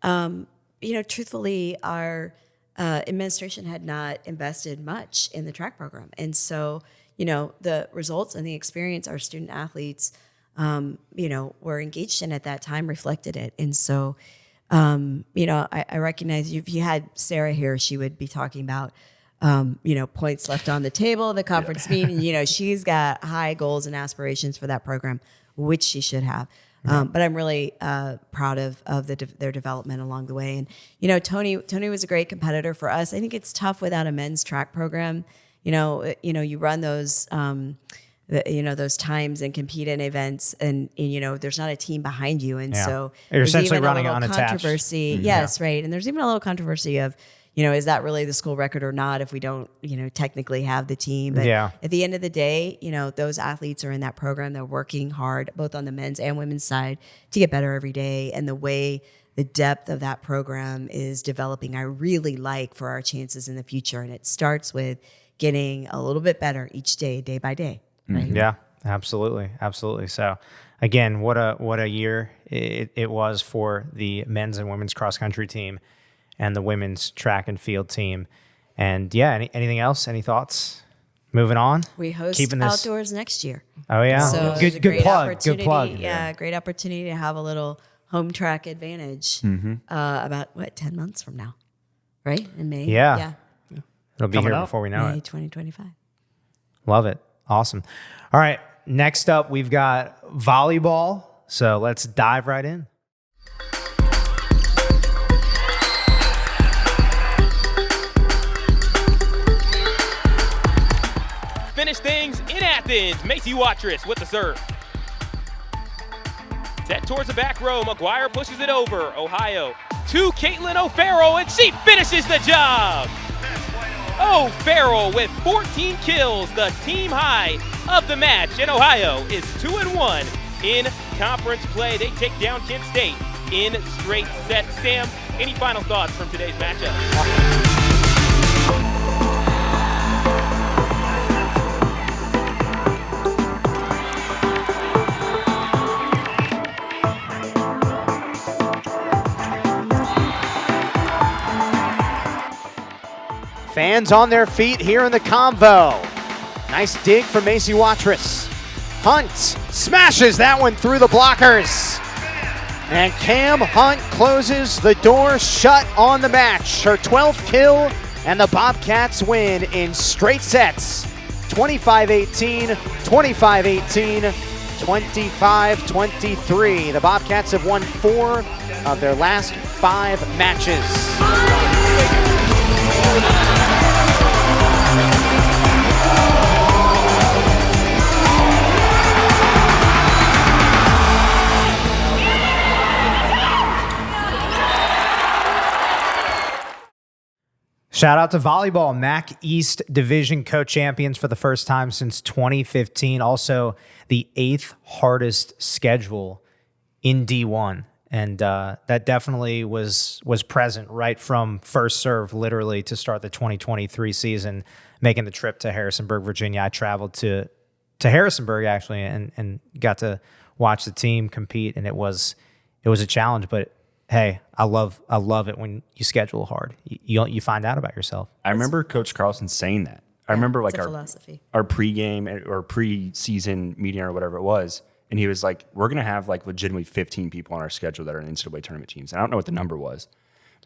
it, truthfully, our administration had not invested much in the track program, and so the results and the experience our student athletes were engaged in at that time reflected it, and so I recognize if you had Sarah here, she would be talking about points left on the table, the conference meeting. She's got high goals and aspirations for that program, which she should have. But I'm really proud of their development along the way. And Tony was a great competitor for us. I think it's tough without a men's track program. You run those those times and compete in events, and there's not a team behind you, and so you're there's essentially even a running little unattached. controversy. Yes, right. And there's even a little controversy of is that really the school record or not if we don't, technically have the team. But Yeah. at the end of the day, those athletes are in that program. They're working hard, both on the men's and women's side, to get better every day. And the way the depth of that program is developing, I really like for our chances in the future. And it starts with getting a little bit better each day, day by day. Right? Yeah, absolutely. So again, what a year it was for the men's and women's cross country team and the women's track and field team. And yeah, anything else? Any thoughts? Moving on. We host Keeping this outdoors next year. Oh yeah, So there's a good great plug. Good opportunity- plug. Yeah, great opportunity to have a little home track advantage about 10 months from now, right? In May. Yeah. It'll be Coming here up. before we know May it. 2025. Love it. Awesome. All right. Next up, we've got volleyball. So let's dive right in. Finish things in Athens. Macy Watrous with the serve. Set towards the back row. McGuire pushes it over. Ohio to Caitlin O'Farrell, and she finishes the job. O'Farrell with 14 kills, the team high of the match. And Ohio is 2-1 in conference play. They take down Kent State in straight sets. Sam, any final thoughts from today's matchup? Fans on their feet here in the convo. Nice dig from Macy Watrous. Hunt smashes that one through the blockers. And Cam Hunt closes the door shut on the match. Her 12th kill, and the Bobcats win in straight sets. 25-18, 25-18, 25-23. The Bobcats have won 4 of their last 5 matches. Shout out to volleyball, MAC East Division co-champions for the first time since 2015. Also, the 8th hardest schedule in D1. And that definitely was present right from first serve, literally, to start the 2023 season, making the trip to Harrisonburg, Virginia. I traveled to Harrisonburg, actually, and got to watch the team compete, and it was a challenge. But hey, I love it when you schedule hard. You find out about yourself. I remember Coach Carlson saying that. I remember like our pregame or preseason meeting or whatever it was. And he was like, we're going to have like legitimately 15 people on our schedule that are in NCAA tournament teams. And I don't know what the number was,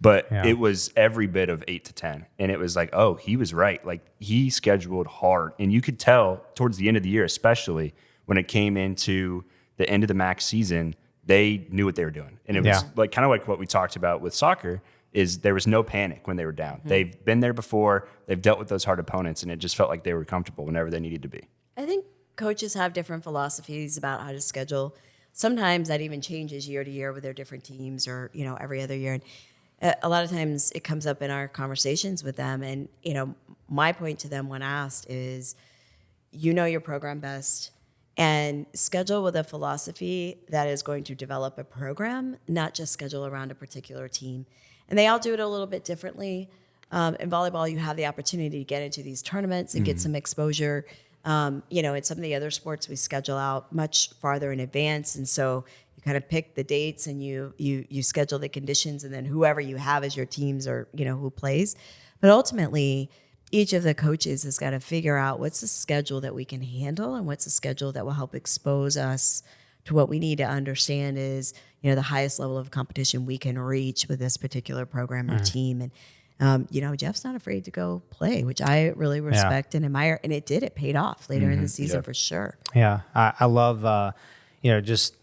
but it was every bit of 8 to 10. And it was like, oh, he was right. Like he scheduled hard. And you could tell towards the end of the year, especially when it came into the end of the MAC season, they knew what they were doing. And it was like kind of like what we talked about with soccer is there was no panic when they were down. They've been there before. They've dealt with those hard opponents. And it just felt like they were comfortable whenever they needed to be. I think coaches have different philosophies about how to schedule. Sometimes that even changes year to year with their different teams or, every other year. And a lot of times it comes up in our conversations with them. And, my point to them when asked is, your program best and schedule with a philosophy that is going to develop a program, not just schedule around a particular team. And they all do it a little bit differently. In volleyball, you have the opportunity to get into these tournaments and get some exposure. In some of the other sports, we schedule out much farther in advance. And so you kind of pick the dates and you schedule the conditions, and then whoever you have as your teams or, who plays. But ultimately, each of the coaches has got to figure out what's the schedule that we can handle and what's the schedule that will help expose us to what we need to understand is, the highest level of competition we can reach with this particular program or team. And Jeff's not afraid to go play, which I really respect and admire. And it paid off later in the season for sure. Yeah. I love, just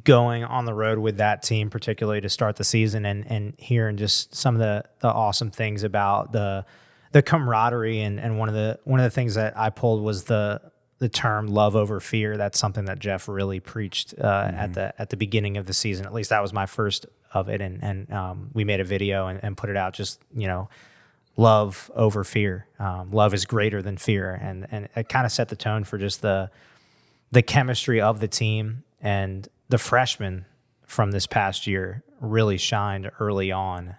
going on the road with that team, particularly to start the season and hearing just some of the awesome things about the camaraderie. And one of the things that I pulled was the term love over fear. That's something that Jeff really preached at the beginning of the season. At least that was my first of it, and we made a video and put it out. Just love over fear. Love is greater than fear, and it kind of set the tone for just the chemistry of the team. And the freshmen from this past year really shined early on.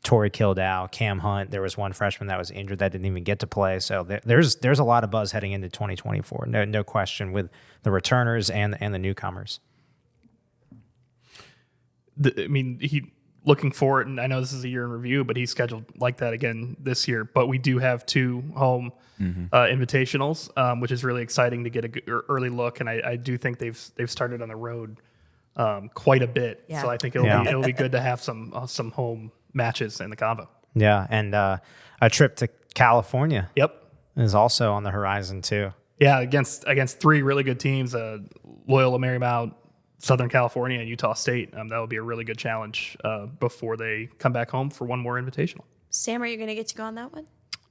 Tori Kildow, Cam Hunt. There was one freshman that was injured that didn't even get to play. So there's a lot of buzz heading into 2024. No question with the returners and the newcomers. He looking forward, and I know this is a year in review, but he's scheduled like that again this year. But we do have 2 home invitationals, which is really exciting to get an early look. And I do think they've started on the road quite a bit. Yeah. So I think it'll be good to have some home matches in the combo. Yeah, and a trip to California. Yep, is also on the horizon too. Yeah, against 3 really good teams: Loyola Marymount, Southern California, and Utah State. That will be a really good challenge before they come back home for one more invitational. Sam, are you going to get to go on that one?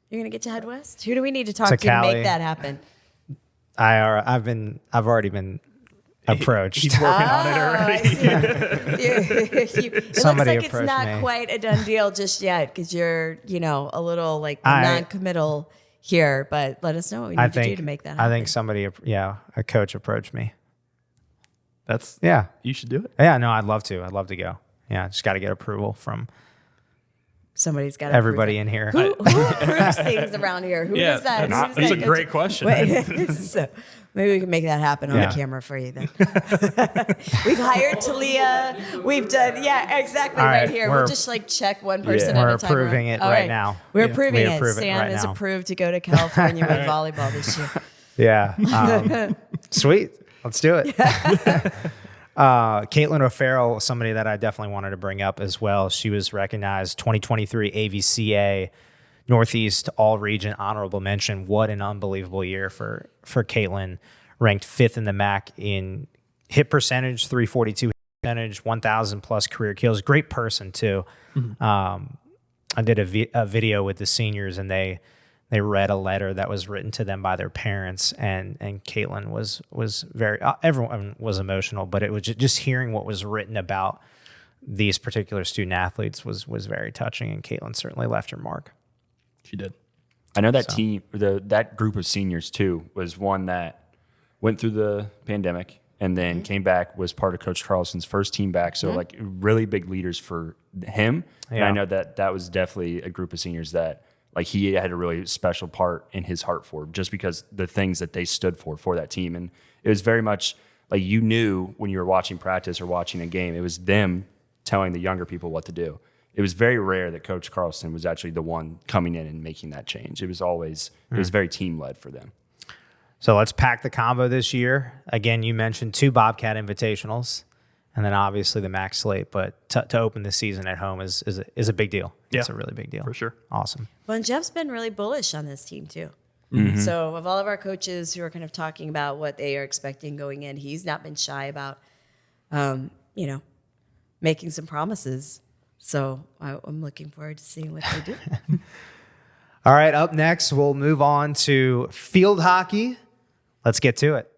You're going to get to head west? Who do we need to talk to make that happen? I've already been approached. He's working on it already. It Somebody looks like it's not quite a done deal just yet because you're, a little non-committal here. But let us know what we need to do to make that happen. I think somebody, a coach approached me. You should do it. Yeah, no, I'd love to. I'd love to go. Yeah, just got to get approval from somebody's got everybody in here. Who approves things around here? Who does that? That's a great question. So maybe we can make that happen on the camera for you then. We've hired Talia. We've done, exactly right here. We'll just check one person at a time. We're approving it right now. We're approving it. Sam is approved to go to California with volleyball this year. Yeah. Sweet. Let's do it. Caitlin O'Farrell, somebody that I definitely wanted to bring up as well. She was recognized 2023 AVCA Northeast All-Region Honorable Mention. What an unbelievable year for Caitlin. Ranked 5th in the MAC in hit percentage, 342 hit percentage, 1,000 plus career kills. Great person too. Mm-hmm. I did a video with the seniors, and they read a letter that was written to them by their parents, and Caitlin was very, everyone was emotional, but it was just hearing what was written about these particular student athletes was very touching, and Caitlin certainly left her mark. She did. I know that team, that group of seniors too, was one that went through the pandemic and then came back, was part of Coach Carlson's first team back. So like really big leaders for him. And I know that was definitely a group of seniors that like he had a really special part in his heart for, just because the things that they stood for that team. And it was very much like you knew when you were watching practice or watching a game, it was them telling the younger people what to do. It was very rare that Coach Carlson was actually the one coming in and making that change. It was always, it was very team-led for them. So let's pack the combo this year. Again, you mentioned 2 Bobcat Invitationals, and then obviously the MAC slate. But to open the season at home is a big deal. Yeah, it's a really big deal. For sure. Awesome. Well, and Jeff's been really bullish on this team too. So of all of our coaches who are kind of talking about what they are expecting going in, he's not been shy about, making some promises. So I'm looking forward to seeing what they do. All right, up next, we'll move on to field hockey. Let's get to it.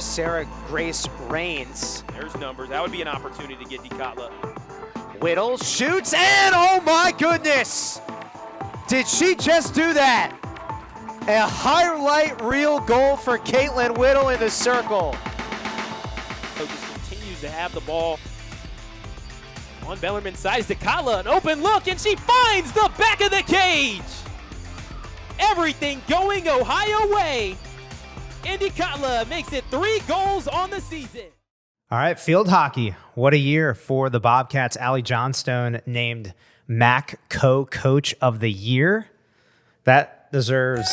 Sarah Grace Rains. There's numbers. That would be an opportunity to get DeCatla. Whittle shoots, and oh my goodness! Did she just do that? A highlight reel goal for Caitlin Whittle in the circle. Just continues to have the ball on Bellarmine's side. DeCatla, an open look, and she finds the back of the cage. Everything going Ohio way. And DeCatla makes it 3 goals on the season. All right, field hockey. What a year for the Bobcats. Allie Johnstone named MAC Co-Coach of the Year. That deserves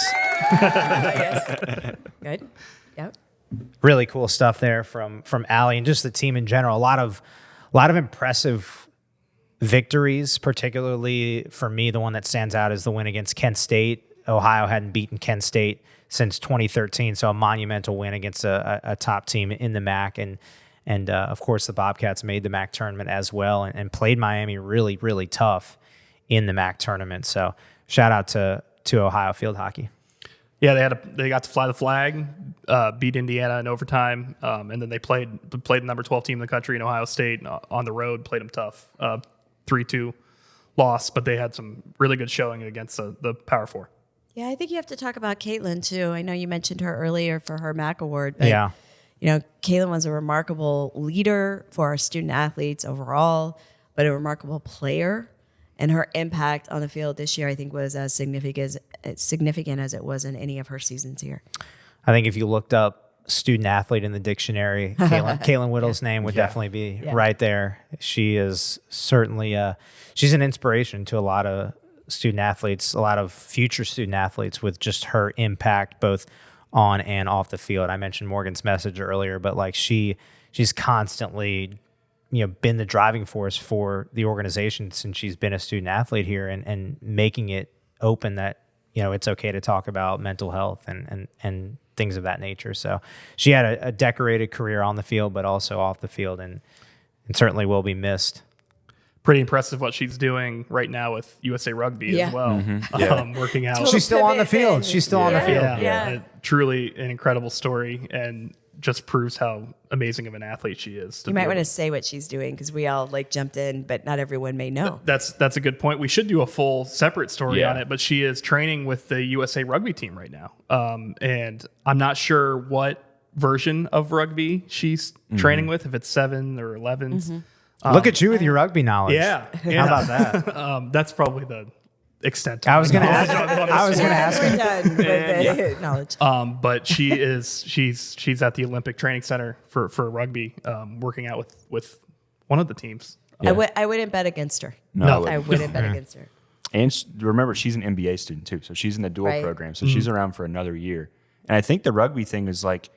Good. Yep. really cool stuff there from Allie and just the team in general. A lot of impressive victories, particularly for me. The one that stands out is the win against Kent State. Ohio hadn't beaten Kent State since 2013, so a monumental win against a top team in the MAC. And of course, the Bobcats made the MAC tournament as well and played Miami really, really tough in the MAC tournament. So shout out to Ohio field hockey. Yeah, they got to fly the flag, beat Indiana in overtime, and then they played the number 12 team in the country in Ohio State on the road, played them tough. 3-2 loss, but they had some really good showing against the Power 4. Yeah, I think you have to talk about Caitlin too. I know you mentioned her earlier for her MAC award, but Yeah. Caitlin was a remarkable leader for our student athletes overall, but a remarkable player. And her impact on the field this year, I think, was as significant as it was in any of her seasons here. I think if you looked up student athlete in the dictionary, Caitlin Whittle's name would definitely be right there. She is certainly she's an inspiration to a lot of student athletes, a lot of future student athletes, with just her impact both on and off the field. I mentioned Morgan's message earlier, but like she's constantly been the driving force for the organization since she's been a student athlete here, and making it open that it's okay to talk about mental health and things of that nature. So she had a decorated career on the field, but also off the field, and certainly will be missed. Pretty impressive what she's doing right now with USA Rugby as well. Working out. She's still on the field. She's still on the field. Yeah. Truly an incredible story, and just proves how amazing of an athlete she is. You might want to say what she's doing, because we all jumped in, but not everyone may know. That's a good point. We should do a full separate story on it, but she is training with the USA Rugby team right now. And I'm not sure what version of rugby she's training with, if it's 7 or 11s. Look at you with your rugby knowledge. Yeah. How about that? That's probably the extent. I was going to ask. We're done with the knowledge. But she's at the Olympic Training Center for rugby, working out with one of the teams. I wouldn't bet against her. No. I wouldn't bet against her. And remember, she's an MBA student too, so she's in the dual program, so she's around for another year. And I think the rugby thing is like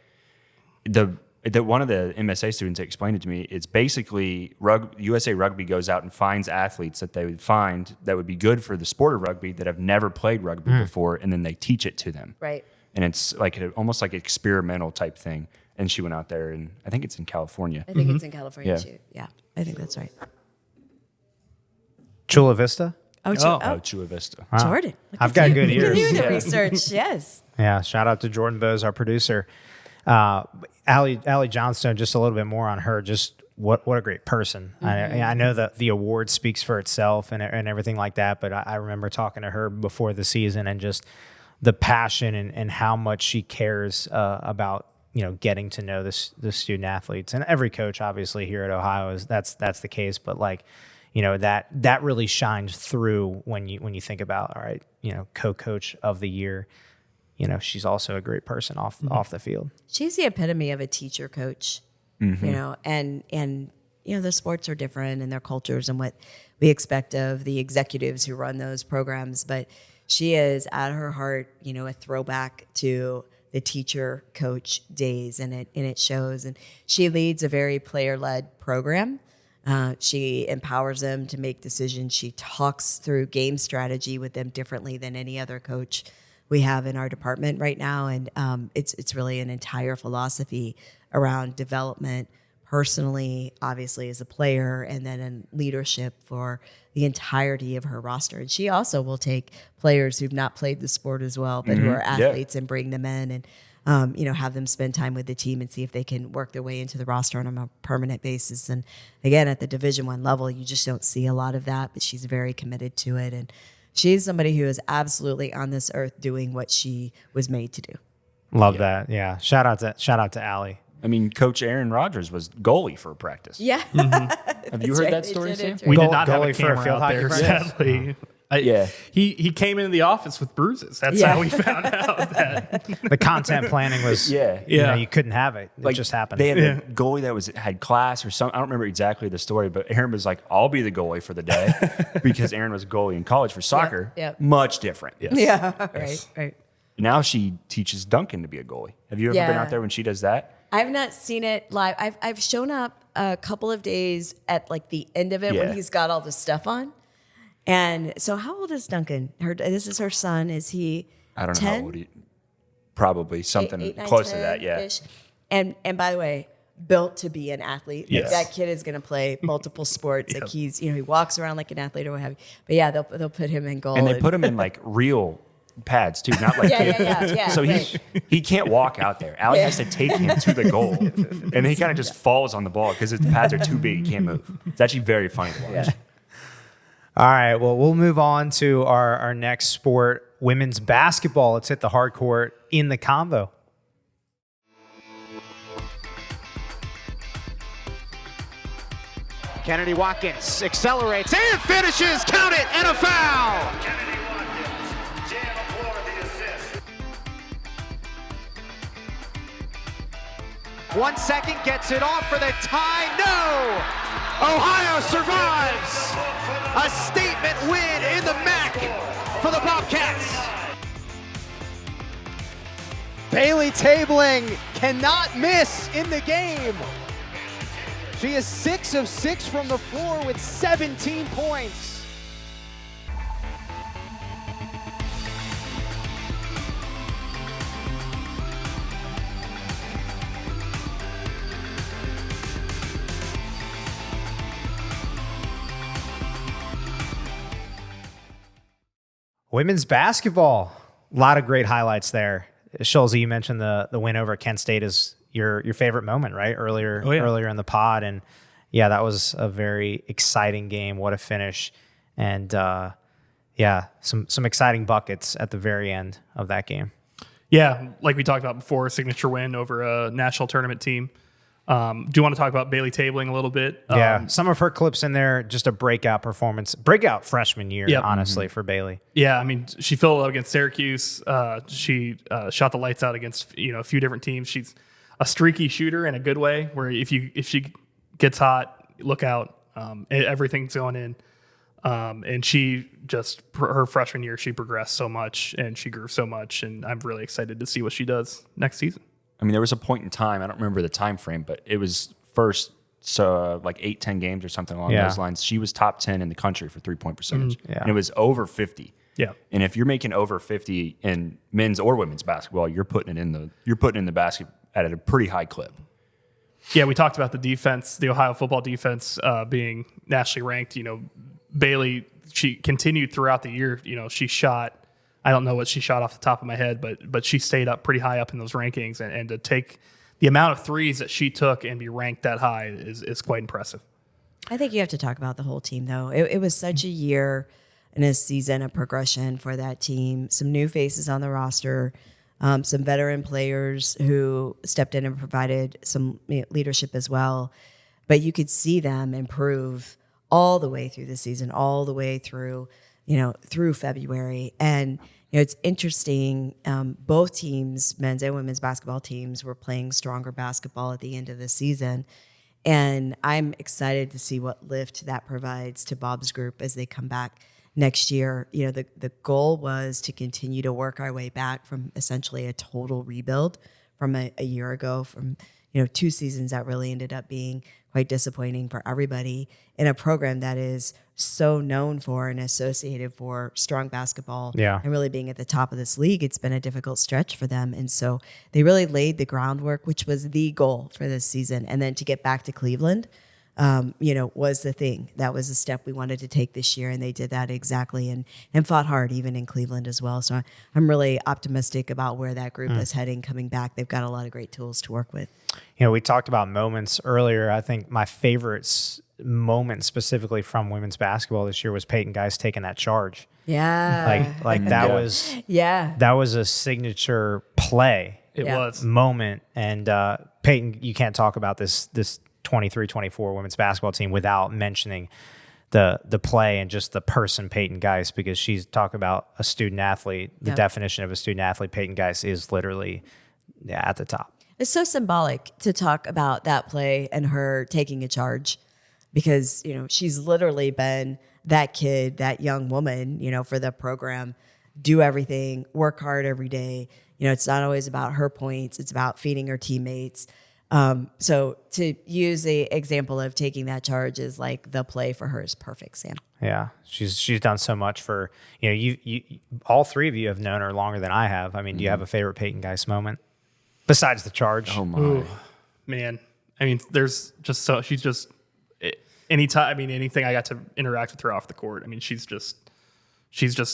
one of the MSA students explained it to me. It's basically USA Rugby goes out and finds athletes that they would find that would be good for the sport of rugby that have never played rugby before, and then they teach it to them. Right. And it's like almost like an experimental type thing. And she went out there, and I think it's in California. I think it's in California Yeah. too. Yeah, I think that's right. Chula Vista. Chula Vista. Wow. Jordan. look I've at got you. good Look at ears. you, the research. Yes. Yeah, shout out to Jordan Bose, our producer. Allie Johnstone, just a little bit more on her. Just what a great person. I know that the award speaks for itself and everything like that, but I remember talking to her before the season and just the passion and how much she cares about getting to know the student athletes. And every coach, obviously, here at Ohio that's the case. But that really shines through when you think about, all right, co-coach of the year. She's also a great person off the field. She's the epitome of a teacher coach, and the sports are different and their cultures and what we expect of the executives who run those programs. But she is at her heart, a throwback to the teacher coach days, and it shows. And she leads a very player-led program. She empowers them to make decisions. She talks through game strategy with them differently than any other coach we have in our department right now. And it's really an entire philosophy around development personally, obviously as a player, and then in leadership for the entirety of her roster. And she also will take players who've not played the sport as well, but who are athletes, and bring them in and have them spend time with the team and see if they can work their way into the roster on a permanent basis. And again, at the Division I level, you just don't see a lot of that, but she's very committed to it. And she's somebody who is absolutely on this earth doing what she was made to do. Love that. Yeah. Shout out to Allie. I mean, Coach Aaron Rodgers was goalie for practice. Yeah. Have you heard that story, Sam? We did not have a Goalie for a camera field out there, hockey practice? sadly. Yeah. He came into the office with bruises. That's how we found out that. The content planning was, you couldn't have it. It just happened. They had a goalie that had class or something. I don't remember exactly the story, but Aaron was like, I'll be the goalie for the day because Aaron was a goalie in college for soccer. Yep. Much different. Yes. Yeah. Yes. Right. Now she teaches Duncan to be a goalie. Have you ever been out there when she does that? I've not seen it live. I've shown up a couple of days at like the end of it when he's got all the stuff on. And so how old is Duncan? This is her son. Is he I don't 10? know how old he probably something Eight, 9, close to that, yeah. 10-ish. And by the way, built to be an athlete. Yes. Like that kid is going to play multiple sports. Like he's, he walks around like an athlete or what have you. But yeah, they'll put him in goal. And they put him in like real pads too, not like yeah. So he can't walk out there. Allie has to take him to the goal, and then he kind of just falls on the ball because his pads are too big. He can't move. It's actually very funny to watch. All right, well, we'll move on to our next sport, women's basketball. Let's hit the hard court in the combo. Kennedy Watkins accelerates and finishes. Count it, and a foul. 1 second, gets it off for the tie. No! Ohio survives. A statement win in the MAC for the Bobcats. Bailey Tabling cannot miss in the game. She is 6 of 6 from the floor with 17 points. Women's basketball, a lot of great highlights there. Schulze, you mentioned the win over Kent State is your favorite moment, right? Earlier in the pod, and yeah, that was a very exciting game. What a finish, and some exciting buckets at the very end of that game. Yeah, like we talked about before, a signature win over a national tournament team. Do you want to talk about Bailey Tabling a little bit? Yeah, some of her clips in there, just a breakout performance, breakout freshman year, honestly, for Bailey. Yeah, I mean, she filled up against Syracuse. She shot the lights out against a few different teams. She's a streaky shooter in a good way, where if she gets hot, look out. Everything's going in. And she just, her freshman year, she progressed so much and she grew so much. And I'm really excited to see what she does next season. I mean, there was a point in time, I don't remember the time frame, but it was first, so like 8-10 games or something along those lines. She was top 10 in the country for 3-point percentage. And it was over 50. Yeah. And if you're making over 50 in men's or women's basketball, you're putting it in the basket at a pretty high clip. Yeah, we talked about the defense, the Ohio football defense being nationally ranked. You know, Bailey, she continued throughout the year. You know, she shot, I don't know what she shot off the top of my head, but she stayed up pretty high up in those rankings. And to take the amount of threes that she took and be ranked that high is quite impressive. I think you have to talk about the whole team, though. It was such a year and a season of progression for that team. Some new faces on the roster, some veteran players who stepped in and provided some leadership as well. But you could see them improve all the way through the season, all the way through, through February. And, it's interesting. Both teams, men's and women's basketball teams, were playing stronger basketball at the end of the season. And I'm excited to see what lift that provides to Bob's group as they come back next year. The goal was to continue to work our way back from essentially a total rebuild from a year ago, from 2 seasons that really ended up being quite disappointing for everybody in a program that is so known for and associated for strong basketball and really being at the top of this league. It's been a difficult stretch for them. And so they really laid the groundwork, which was the goal for this season. And then to get back to Cleveland, was the thing. That was the step we wanted to take this year, and they did that exactly and fought hard even in Cleveland as well. So I'm really optimistic about where that group is heading coming back. They've got a lot of great tools to work with. We talked about moments earlier. I think my favorite moment specifically from women's basketball this year was Peyton Geist taking that charge. Yeah. Like that was that was a signature play. It was. Moment. And Peyton, you can't talk about this 23-24 women's basketball team without mentioning the play and just the person Peyton Geist, because she's talking about a student athlete. The definition of a student athlete, Peyton Geist, is literally at the top. It's so symbolic to talk about that play and her taking a charge, because she's literally been that kid, that young woman, for the program, do everything, work hard every day. It's not always about her points. It's about feeding her teammates. So to use the example of taking that charge is like the play for her is perfect, Sam. Yeah, she's done so much for you. All three of you have known her longer than I have. I mean, do you have a favorite Peyton Geist moment besides the charge? Oh my. Ooh, man. I mean, there's just she's just anytime. I mean, anything I got to interact with her off the court. I mean, she's just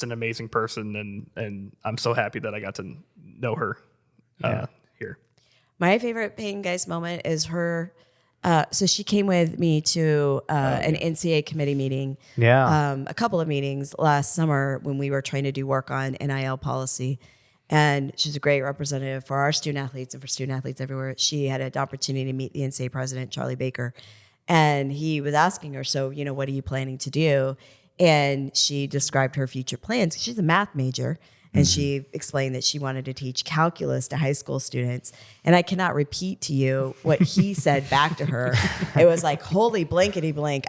an amazing person, and I'm so happy that I got to know her here. My favorite Peyton Geist moment is her. So she came with me to an NCAA committee meeting. A couple of meetings last summer when we were trying to do work on NIL policy. And she's a great representative for our student athletes and for student athletes everywhere. She had an opportunity to meet the NCAA president, Charlie Baker. And he was asking her, so, what are you planning to do? And she described her future plans. She's a math major. And she explained that she wanted to teach calculus to high school students. And I cannot repeat to you what he said back to her. It was like, holy blankety blank.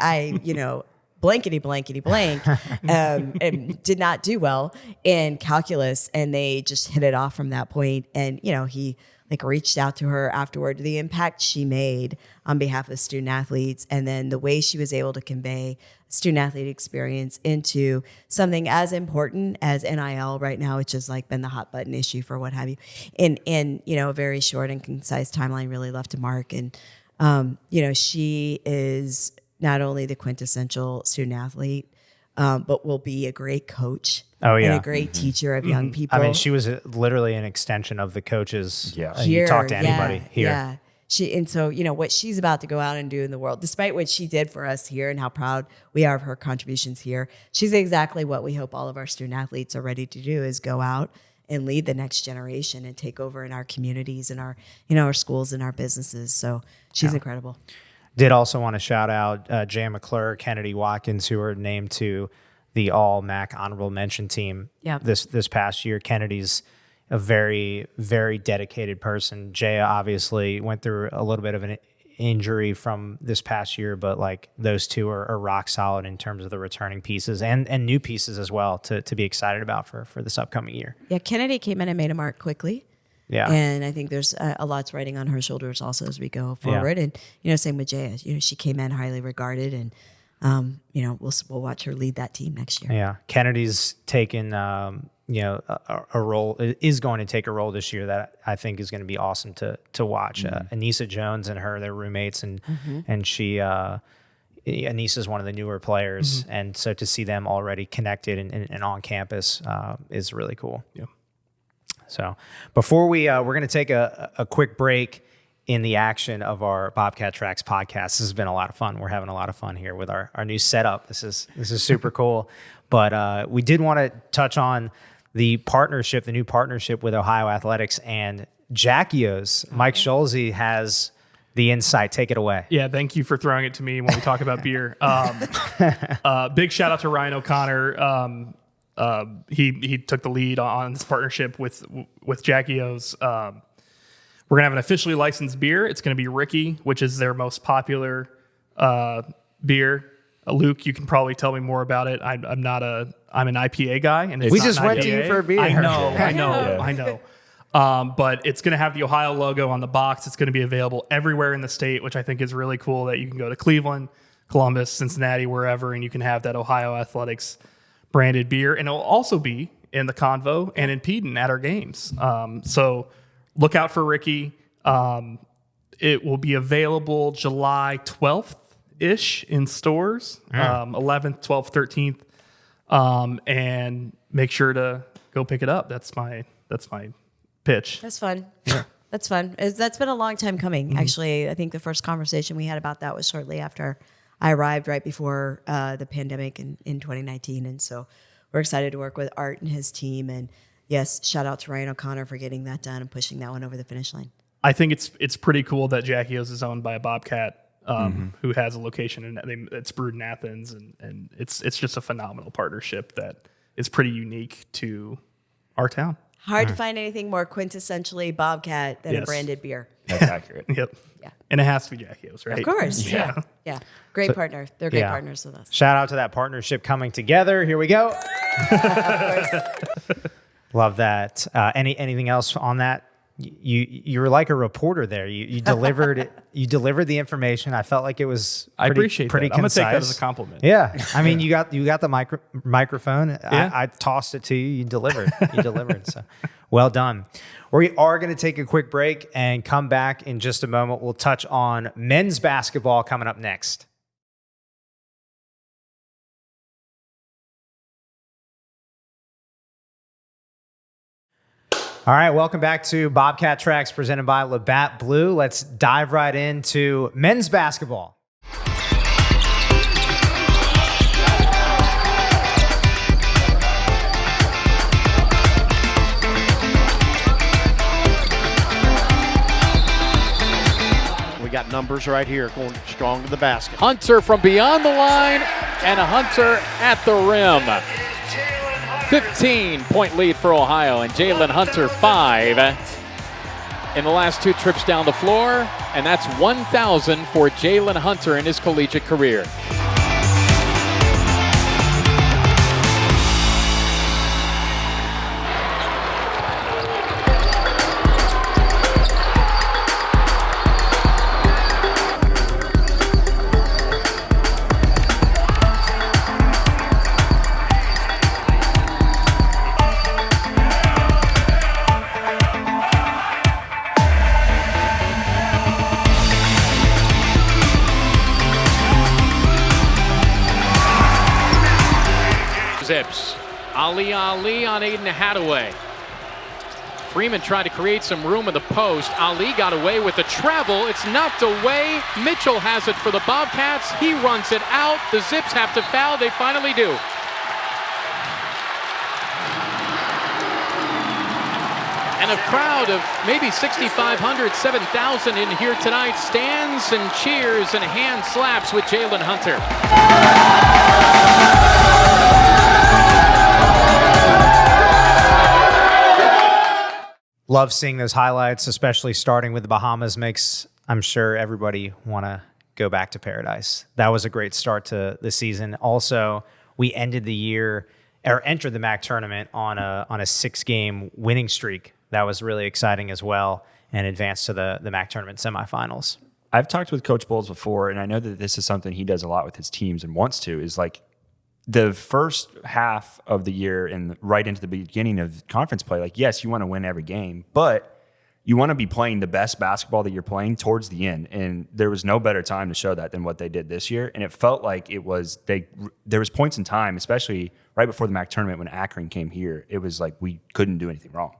Blankety blankety blank, and did not do well in calculus. And they just hit it off from that point. And, he reached out to her afterward, the impact she made on behalf of student athletes, and then the way she was able to convey student athlete experience into something as important as NIL right now, which has been the hot button issue for what have you. In a very short and concise timeline, really left a mark. And, she is not only the quintessential student athlete, but will be a great coach. And a great teacher of young people. I mean, she was literally an extension of the coaches. Here, you talk to anybody here. Yeah. So what she's about to go out and do in the world, despite what she did for us here and how proud we are of her contributions here, she's exactly what we hope all of our student athletes are ready to do, is go out and lead the next generation and take over in our communities and our schools and our businesses. So she's incredible. Did also want to shout out Jay McClure, Kennedy Watkins, who were named to the All-MAC honorable mention team this past year. Kennedy's a very, very dedicated person. Jay obviously went through a little bit of an injury from this past year, but those two are rock solid in terms of the returning pieces and new pieces as well to be excited about for this upcoming year. Yeah, Kennedy came in and made a mark quickly. Yeah. And I think there's a lot's riding on her shoulders also as we go forward. And, same with Jaya. She came in highly regarded, and, we'll watch her lead that team next year. Yeah. Kennedy's taken, a role, is going to take a role this year that I think is going to be awesome to watch. Anissa Jones and her, they're roommates, and she, Anissa's one of the newer players. And so to see them already connected and on campus is really cool. Yeah. So before we're going to take a quick break in the action of our Bobcat Tracks podcast. This has been a lot of fun. We're having a lot of fun here with our new setup. This is super cool. But we did want to touch on the new partnership with Ohio Athletics and Jackios. Mike Schulze has the insight. Take it away. Yeah, thank you for throwing it to me when we talk about beer. Big shout out to Ryan O'Connor. He took the lead on this partnership with Jackios. We're gonna have an officially licensed beer. It's gonna be Ricky, which is their most popular beer. Luke, you can probably tell me more about it. I'm an IPA guy, and we just went to you for a beer. I know. But it's going to have the Ohio logo on the box. It's going to be available everywhere in the state, which I think is really cool. That you can go to Cleveland, Columbus, Cincinnati, wherever, and you can have that Ohio Athletics branded beer, and it'll also be in the Convo and in Peden at our games. So look out for Ricky. It will be available July 12th-ish in stores, 11th, 12th, 13th. And make sure to go pick it up. That's my pitch. That's fun. Yeah. That's fun. That's been a long time coming. Actually, I think the first conversation we had about that was shortly after I arrived, right before the pandemic in 2019. And so we're excited to work with Art and his team. And yes, shout out to Ryan O'Connor for getting that done and pushing that one over the finish line. I think it's pretty cool that Jackios is owned by a Bobcat who has a location, and it's brewed in Athens, and it's just a phenomenal partnership that is pretty unique to our town. Hard to find anything more quintessentially Bobcat than a branded beer. That's accurate. Yep. Yeah. And it has to be Jackios, right? Of course. Yeah. Great partner. They're great yeah. partners with us. Shout out to that partnership coming together. Here we go. Love that. Anything else on that? You were like a reporter there. You delivered the information. I felt like it was I appreciate pretty that. I'm gonna concise. take that as a compliment. Yeah, I mean you got the microphone. Yeah. I tossed it to you. You delivered. So well done. We are going to take a quick break and come back in just a moment. We'll touch on men's basketball coming up next. All right, welcome back to Bobcat Tracks presented by Labatt Blue. Let's dive right into men's basketball. We got numbers right here going strong to the basket. Hunter from beyond the line and a Hunter at the rim. 15-point lead for Ohio, and Jalen Hunter 5 in the last two trips down the floor, and that's 1,000 for Jalen Hunter in his collegiate career. Zips. Ali on Aiden Hadaway. Freeman tried to create some room in the post. Ali got away with the travel. It's knocked away. Mitchell has it for the Bobcats. He runs it out. The Zips have to foul. They finally do. And a crowd of maybe 6,500, 7,000 in here tonight stands and cheers and hand slaps with Jalen Hunter. Love seeing those highlights, especially starting with the Bahamas makes, I'm sure, everybody want to go back to paradise. That was a great start to the season. Also, we ended the year or entered the MAC tournament on a 6-game winning streak That was really exciting as well, and advanced to the MAC tournament semifinals. I've talked with Coach Bowles before, and I know that this is something he does a lot with his teams and wants to, is like the first half of the year and right into the beginning of conference play, like, yes, you want to win every game, but you want to be playing the best basketball that you're playing towards the end. And there was no better time to show that than what they did this year. And it felt like there was points in time, especially right before the MAC tournament when Akron came here, it was like we couldn't do anything wrong.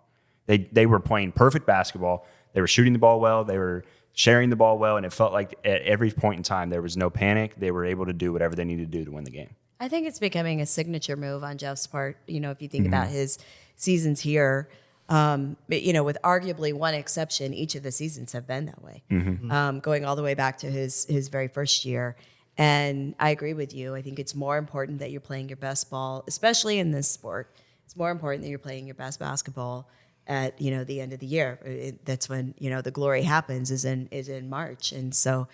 They were playing perfect basketball. They were shooting the ball well. They were sharing the ball well. And it felt like at every point in time, there was no panic. They were able to do whatever they needed to do to win the game. I think it's becoming a signature move on Jeff's part. You know, if you think about his seasons here, but, you know, with arguably one exception, each of the seasons have been that way, going all the way back to his very first year. And I agree with you. I think it's more important that you're playing your best ball, especially in this sport. It's more important that you're playing your best basketball at, you know, the end of the year. That's when, you know, the glory happens is in March. And so,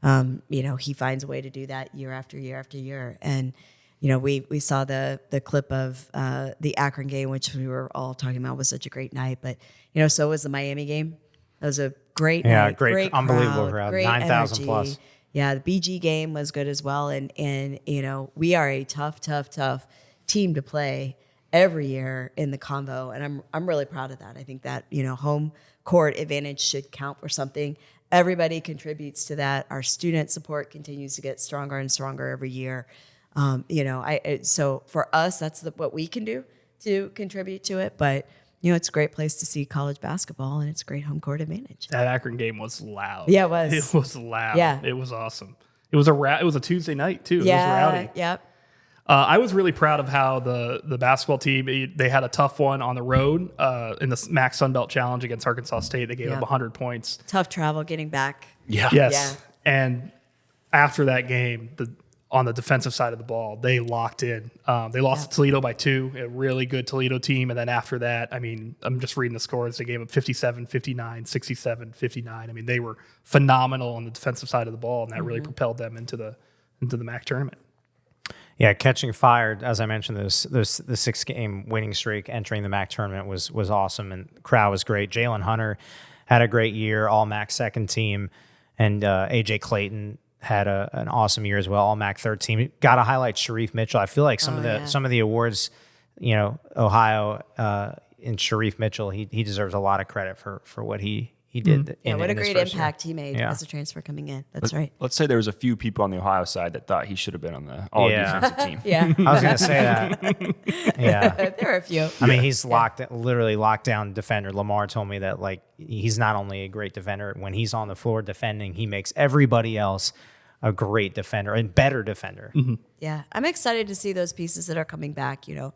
you know, he finds a way to do that year after year after year. And, you know, we saw the clip of the Akron game, which we were all talking about was such a great night. But, you know, so was the Miami game. That was a great night. Great unbelievable crowd, 9,000 plus. Yeah, the BG game was good as well. And you know, we are a tough team to play every year in the Convo. And I'm really proud of that. I think that, you know, home court advantage should count for something. Everybody contributes to that. Our student support continues to get stronger and stronger every year. You know, so for us, that's what we can do to contribute to it. But, you know, it's a great place to see college basketball, and it's a great home court advantage. That Akron game was loud. Yeah, it was. It was loud. Yeah. It was awesome. It was a Tuesday night, too. Yeah, it was rowdy. Yep. I was really proud of how the basketball team, they had a tough one on the road in the MAC Sun Belt Challenge against Arkansas State. They gave up 100 points. Tough travel getting back. Yeah. Yes. Yeah. And after that game, on the defensive side of the ball, they locked in. They lost to Toledo by 2, a really good Toledo team. And then after that, I mean, I'm just reading the scores. They gave up 57, 59, 67, 59. I mean, they were phenomenal on the defensive side of the ball, and that really propelled them into the MAC tournament. Yeah, catching fire, as I mentioned, the 6-game winning streak entering the MAC tournament was awesome, and the crowd was great. Jalen Hunter had a great year, all MAC second team, and AJ Clayton had an awesome year as well, all MAC third team. Got to highlight Sharif Mitchell. I feel like some of the awards, you know, Ohio and Sharif Mitchell, he deserves a lot of credit for what he did. What a great impact he made Yeah. as a transfer coming in. That's right. Let's say there was a few people on the Ohio side that thought he should have been on the all-defensive team. Yeah. I was going to say that. Yeah. There are a few. I mean, he's literally locked down defender. Lamar told me that, like, he's not only a great defender, when he's on the floor defending, he makes everybody else a great defender and better defender. Yeah. I'm excited to see those pieces that are coming back, you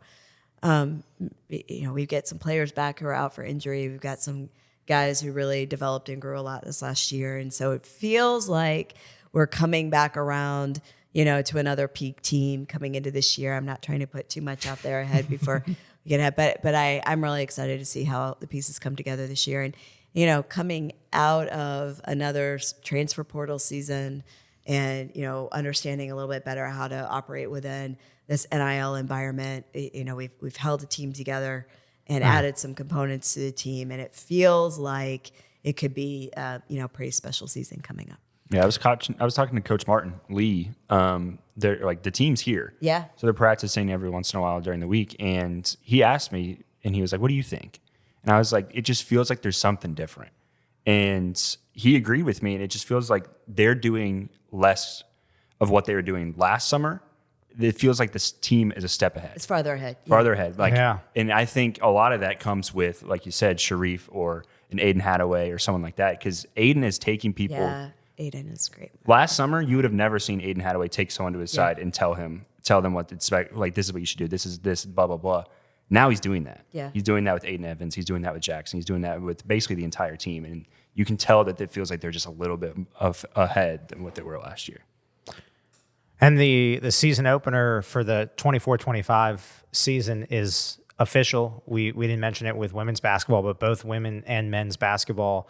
know. We get some players back who are out for injury. We've got some guys who really developed and grew a lot this last year. And so it feels like we're coming back around, you know, to another peak team coming into this year. I'm not trying to put too much out there ahead before we get ahead, but I'm really excited to see how the pieces come together this year. And, you know, coming out of another transfer portal season and, you know, understanding a little bit better how to operate within this NIL environment, you know, we've held a team together and added some components to the team, and it feels like it could be, you know, a pretty special season coming up. Yeah, I was talking to Coach Martin Lee. They're like, the team's here. Yeah. So they're practicing every once in a while during the week, and he asked me, and he was like, "What do you think?" And I was like, "It just feels like there's something different." And he agreed with me, and it just feels like they're doing less of what they were doing last summer. It feels like this team is a step ahead. It's farther ahead. Farther ahead. And I think a lot of that comes with, like you said, Sharif or an Aiden Hadaway or someone like that, because Aiden is taking people. Yeah, Aiden is great. Last summer, you would have never seen Aiden Hadaway take someone to his side and tell them what to expect. Like, this is what you should do. This is this, blah, blah, blah. Now he's doing that. Yeah. He's doing that with Aiden Evans. He's doing that with Jackson. He's doing that with basically the entire team. And you can tell that it feels like they're just a little bit ahead than what they were last year. And the season opener for the 24-25 season is official. We didn't mention it with women's basketball, but both women and men's basketball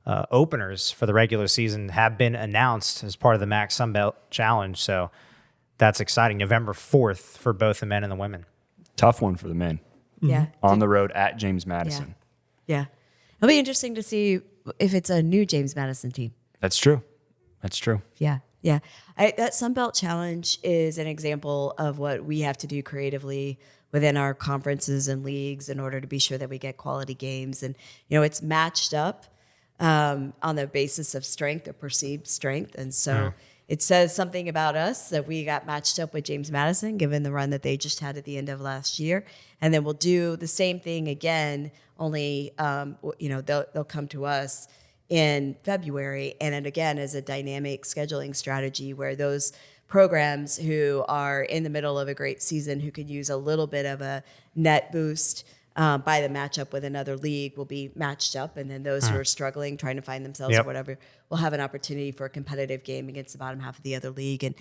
openers for the regular season have been announced as part of the MAC Sun Belt Challenge. So that's exciting. November 4th for both the men and the women. Tough one for the men. Yeah. On the road at James Madison. Yeah. It'll be interesting to see if it's a new James Madison team. That's true. That's true. Yeah. Yeah. That Sunbelt Challenge is an example of what we have to do creatively within our conferences and leagues in order to be sure that we get quality games. And, it's matched up on the basis of strength or perceived strength. And so it says something about us that we got matched up with James Madison, given the run that they just had at the end of last year. And then we'll do the same thing again, only, they'll come to us in February. And then again, as a dynamic scheduling strategy where those programs who are in the middle of a great season, who could use a little bit of a net boost by the matchup with another league, will be matched up. And then those who are struggling, trying to find themselves or whatever, will have an opportunity for a competitive game against the bottom half of the other league. And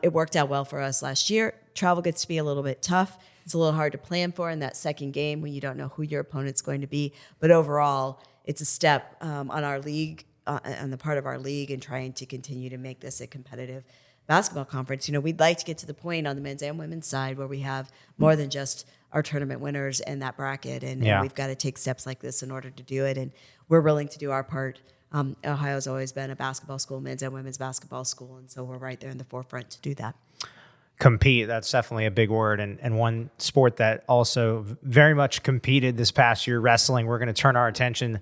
it worked out well for us last year. Travel gets to be a little bit tough. It's a little hard to plan for in that second game when you don't know who your opponent's going to be. But overall, it's a step on our league, on the part of our league, and trying to continue to make this a competitive basketball conference. We'd like to get to the point on the men's and women's side where we have more than just our tournament winners in that bracket. And we've got to take steps like this in order to do it. And we're willing to do our part. Ohio's always been a basketball school, men's and women's basketball school. And so we're right there in the forefront to do that. Compete, that's definitely a big word. And one sport that also very much competed this past year, wrestling. We're going to turn our attention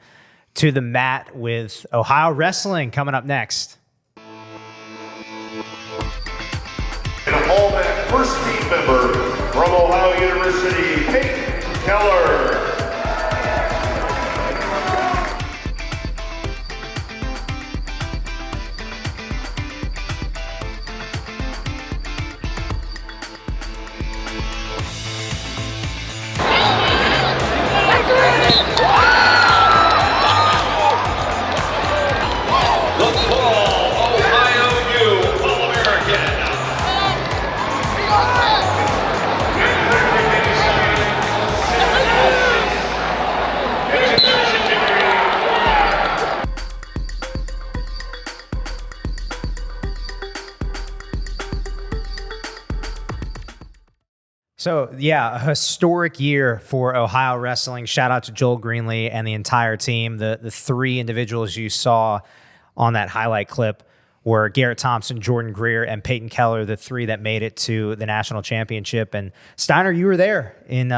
to the mat with Ohio Wrestling coming up next. And a Bobcat first team member from Ohio University, Peyton Keller. So, a historic year for Ohio Wrestling. Shout out to Joel Greenlee and the entire team. The three individuals you saw on that highlight clip were Garrett Thompson, Jordan Greer, and Peyton Keller, the three that made it to the national championship. And Steiner, you were there in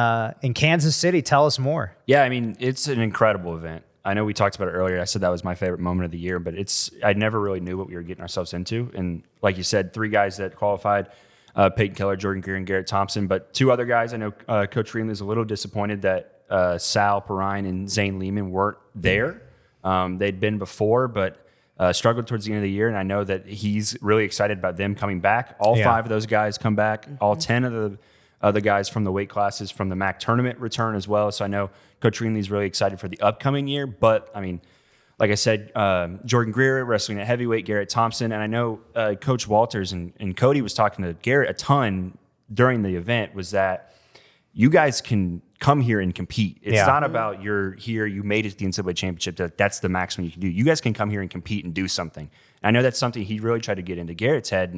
Kansas City. Tell us more. Yeah, I mean, it's an incredible event. I know we talked about it earlier. I said that was my favorite moment of the year, but I never really knew what we were getting ourselves into. And like you said, three guys that qualified. Peyton Keller, Jordan Greer, and Garrett Thompson. But two other guys, I know Coach Greenlee is a little disappointed that Sal Perrine and Zane Lehman weren't there. They'd been before, but struggled towards the end of the year. And I know that he's really excited about them coming back. All five of those guys come back. All 10 of the guys from the weight classes from the MAC tournament return as well. So I know Coach Greenlee's really excited for the upcoming year. But, I mean, like I said, Jordan Greer wrestling at heavyweight, Garrett Thompson. And I know Coach Walters and Cody was talking to Garrett a ton during the event, was that you guys can come here and compete. It's not about you're here, you made it to the NCAA championship, that's the maximum you can do. You guys can come here and compete and do something. And I know that's something he really tried to get into Garrett's head.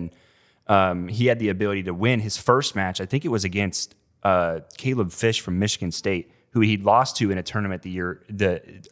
And he had the ability to win his first match. I think it was against Caleb Fish from Michigan State, who he'd lost to in a tournament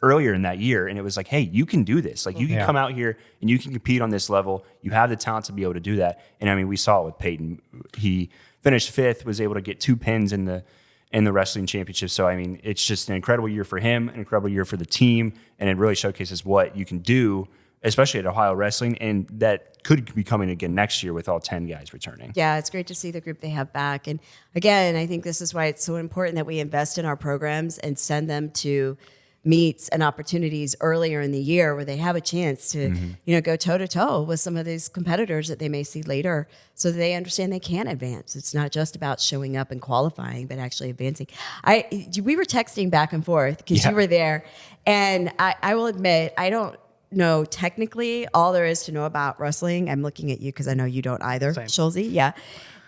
earlier in that year. And it was like, hey, you can do this. Like, you can come out here and you can compete on this level. You have the talent to be able to do that. And I mean, we saw it with Peyton. He finished fifth, was able to get 2 pins in the wrestling championship. So, I mean, it's just an incredible year for him, an incredible year for the team. And it really showcases what you can do, especially at Ohio Wrestling, and that could be coming again next year with all 10 guys returning. Yeah, it's great to see the group they have back. And again, I think this is why it's so important that we invest in our programs and send them to meets and opportunities earlier in the year where they have a chance to, go toe-to-toe with some of these competitors that they may see later, so that they understand they can advance. It's not just about showing up and qualifying, but actually advancing. We were texting back and forth because you were there. And I will admit, I don't know technically all there is to know about wrestling. I'm looking at you because I know you don't either, Schulze. Yeah.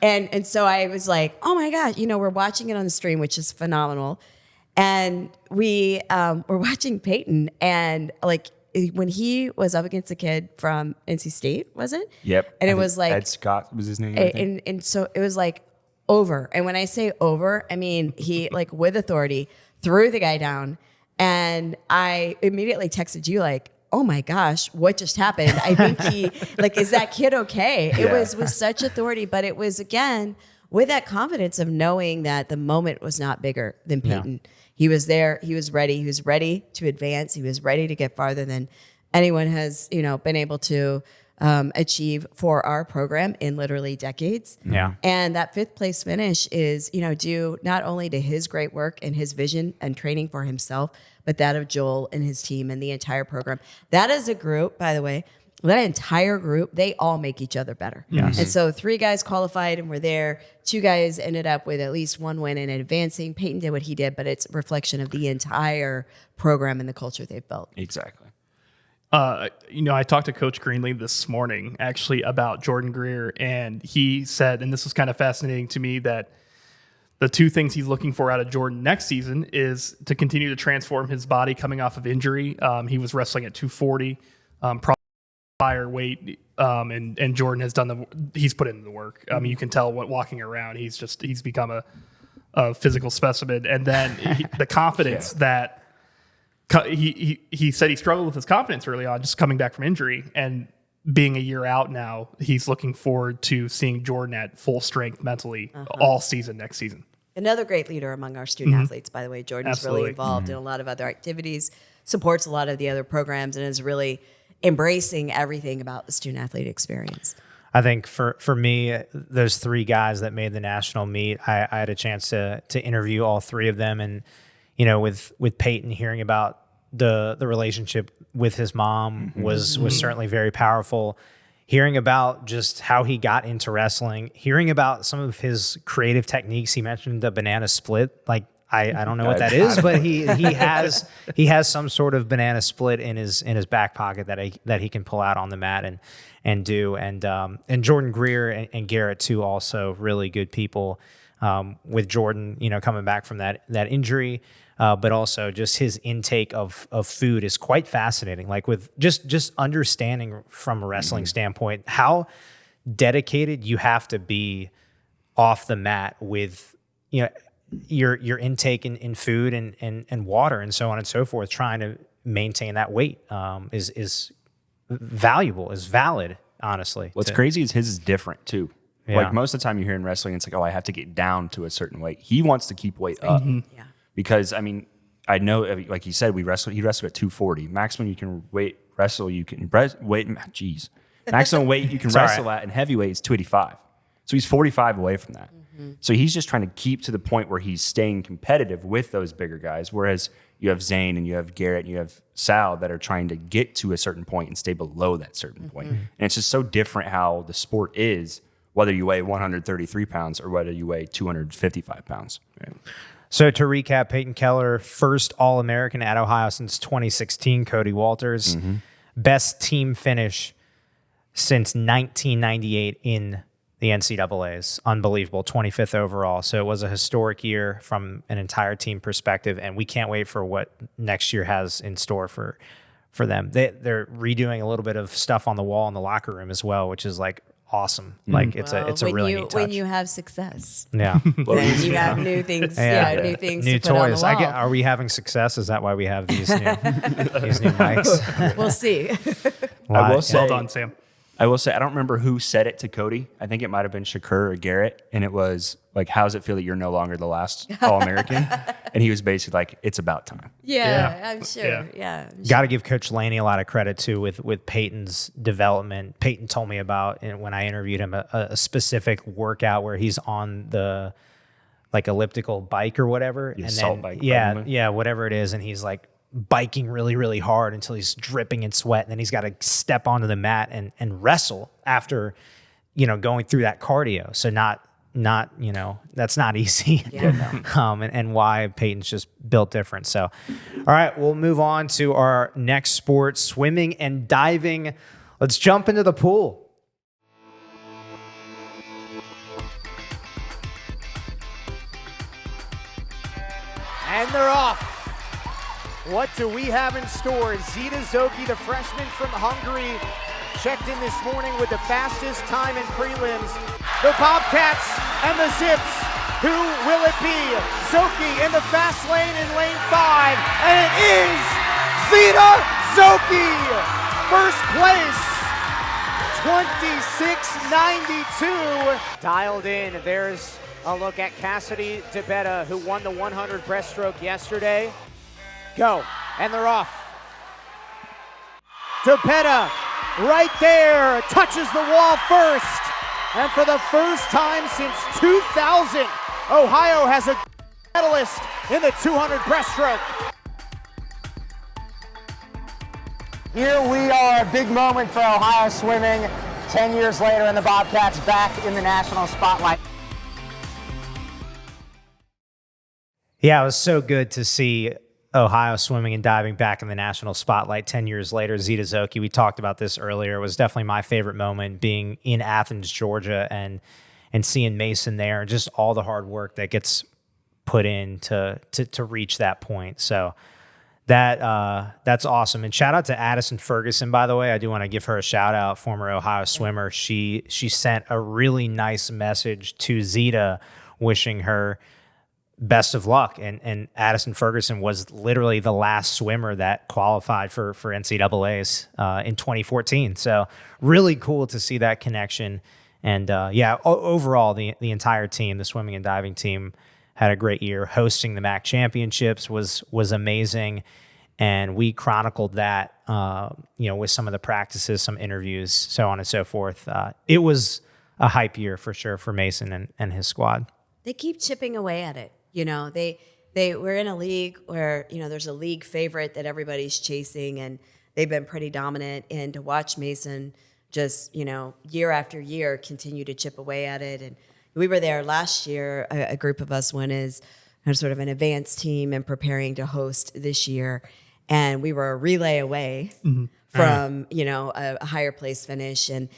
And so I was like, oh my God, we're watching it on the stream, which is phenomenal. And we were watching Peyton, and like when he was up against a kid from NC State, was it? Yep. And it was like Ed Scott was his name. And so it was like over. And when I say over, I mean he like with authority threw the guy down And I immediately texted you like, oh my gosh, what just happened? I think is that kid okay? It was with such authority, but it was, again, with that confidence of knowing that the moment was not bigger than Peyton. Yeah. He was there. He was ready. He was ready to advance. He was ready to get farther than anyone has, been able to achieve for our program in literally decades. Yeah. And that 5th place finish is, due not only to his great work and his vision and training for himself, but that of Joel and his team and the entire program. That is a group, by the way, that entire group, they all make each other better. Yes. And so 3 guys qualified and were there. 2 guys ended up with at least 1 win and advancing. Peyton did what he did, but it's a reflection of the entire program and the culture they've built. Exactly. I talked to Coach Greenlee this morning actually about Jordan Greer, and he said, and this was kind of fascinating to me, that the 2 things he's looking for out of Jordan next season is to continue to transform his body coming off of injury. He was wrestling at 240, prior weight, and Jordan has he's put in the work. I mean, you can tell walking around, he's become a physical specimen. And then the confidence that he said he struggled with his confidence early on, just coming back from injury, and being a year out now, he's looking forward to seeing Jordan at full strength mentally all season next season. Another great leader among our student athletes, by the way. Jordan's really involved in a lot of other activities, supports a lot of the other programs, and is really embracing everything about the student athlete experience. I think for me, those 3 guys that made the national meet, I had a chance to interview all 3 of them, and with Peyton, hearing about the relationship with his mom was certainly very powerful. Hearing about just how he got into wrestling, hearing about some of his creative techniques. He mentioned the banana split. Like I don't know what that is, but he has some sort of banana split in his back pocket that he can pull out on the mat and do. And Jordan Greer and Garrett too, also really good people. With Jordan, coming back from that injury, but also just his intake of food is quite fascinating. Like with just understanding from a wrestling standpoint how dedicated you have to be off the mat with your intake in food and water and so on and so forth. Trying to maintain that weight is valuable, is valid. Honestly, what's crazy is his is different too. Yeah. Like most of the time you hear in wrestling, it's like, oh, I have to get down to a certain weight. He wants to keep weight up. Yeah. Because, I mean, I know, like he said, he wrestled at 240. Maximum you can maximum weight you can wrestle at in heavyweight is 285. So he's 45 away from that. So he's just trying to keep to the point where he's staying competitive with those bigger guys. Whereas you have Zane and you have Garrett and you have Sal that are trying to get to a certain point and stay below that certain point. And it's just so different how the sport is, whether you weigh 133 pounds or whether you weigh 255 pounds. Right? So to recap, Peyton Keller, first All-American at Ohio since 2016, Cody Walters. Best team finish since 1998 in the NCAAs. Unbelievable, 25th overall. So it was a historic year from an entire team perspective, and we can't wait for what next year has in store for them. They're redoing a little bit of stuff on the wall in the locker room as well, which is like awesome. Like it's a really neat touch. When you have success, yeah, then you have new things. New things, new to put toys. on the wall. Are we having success? Is that why we have these new mics? We'll see. I will say, well done, Sam. I will say, I don't remember who said it to Cody. I think it might have been Shakur or Garrett. And it was like, how does it feel that you're no longer the last All-American? And he was basically like, it's about time. Yeah. I'm sure. Yeah. Got to give Coach Laney a lot of credit too with Peyton's development. Peyton told me about, when I interviewed him, a specific workout where he's on the like elliptical bike or whatever. The assault bike. Yeah, whatever it is. And he's like biking really, really hard until he's dripping in sweat. And then he's got to step onto the mat and wrestle after, going through that cardio. So not, that's not easy. And why Peyton's just built different. So, all right, we'll move on to our next sport, swimming and diving. Let's jump into the pool. And they're off. What do we have in store? Zita Zoki, the freshman from Hungary, checked in this morning with the fastest time in prelims. The Bobcats and the Zips Who will it be? Zoki in the fast lane in lane 5, and it is Zita Zoki. First place, 26.92. Dialed in. There's a look at Cassidy DeBetta, who won the 100 breaststroke yesterday. Go, and they're off. DeBetta right there, touches the wall first. And for the first time since 2000, Ohio has a medalist in the 200 breaststroke. Here we are, a big moment for Ohio swimming. 10 years later, and the Bobcats back in the national spotlight. Yeah, it was so good to see Ohio swimming and diving back in the national spotlight 10 years later. Zita Zoki, we talked about this earlier, was definitely my favorite moment, being in Athens, Georgia, and seeing Mason there, and just all the hard work that gets put in to reach that point. So that's awesome. And shout out to Addison Ferguson, by the way. I do want to give her a shout out, former Ohio swimmer. She sent a really nice message to Zita, wishing her best of luck. And Addison Ferguson was literally the last swimmer that qualified for NCAAs in 2014. So really cool to see that connection. And overall, the entire team, the swimming and diving team, had a great year. Hosting the MAC championships was amazing. And we chronicled that, with some of the practices, some interviews, so on and so forth. It was a hype year for sure for Mason and his squad. They keep chipping away at it. We're in a league where, there's a league favorite that everybody's chasing, and they've been pretty dominant. And to watch Mason just, year after year continue to chip away at it. And we were there last year. A group of us went as sort of an advanced team and preparing to host this year. And we were a relay away from, a higher place finish. And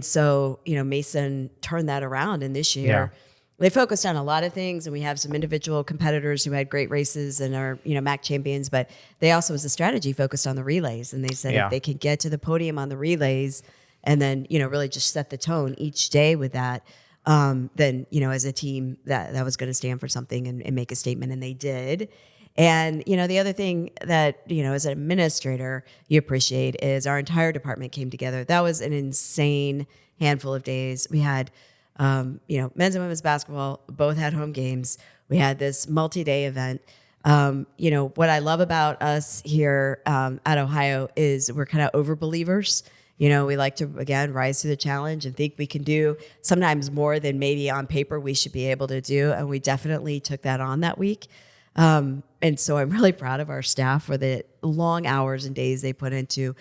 so, Mason turned that around. And this year they focused on a lot of things. And we have some individual competitors who had great races and are, MAC champions. But they also, as a strategy, focused on the relays. And they said if they could get to the podium on the relays and then, really just set the tone each day with that, then, as a team that was going to stand for something and make a statement, and they did. And, the other thing that, as an administrator, you appreciate is our entire department came together. That was an insane handful of days. We had, men's and women's basketball, both had home games. We had this multi-day event. What I love about us here at Ohio is we're kind of over-believers. We like to, again, rise to the challenge and think we can do sometimes more than maybe on paper we should be able to do. And we definitely took that on that week. And so I'm really proud of our staff for the long hours and days they put into,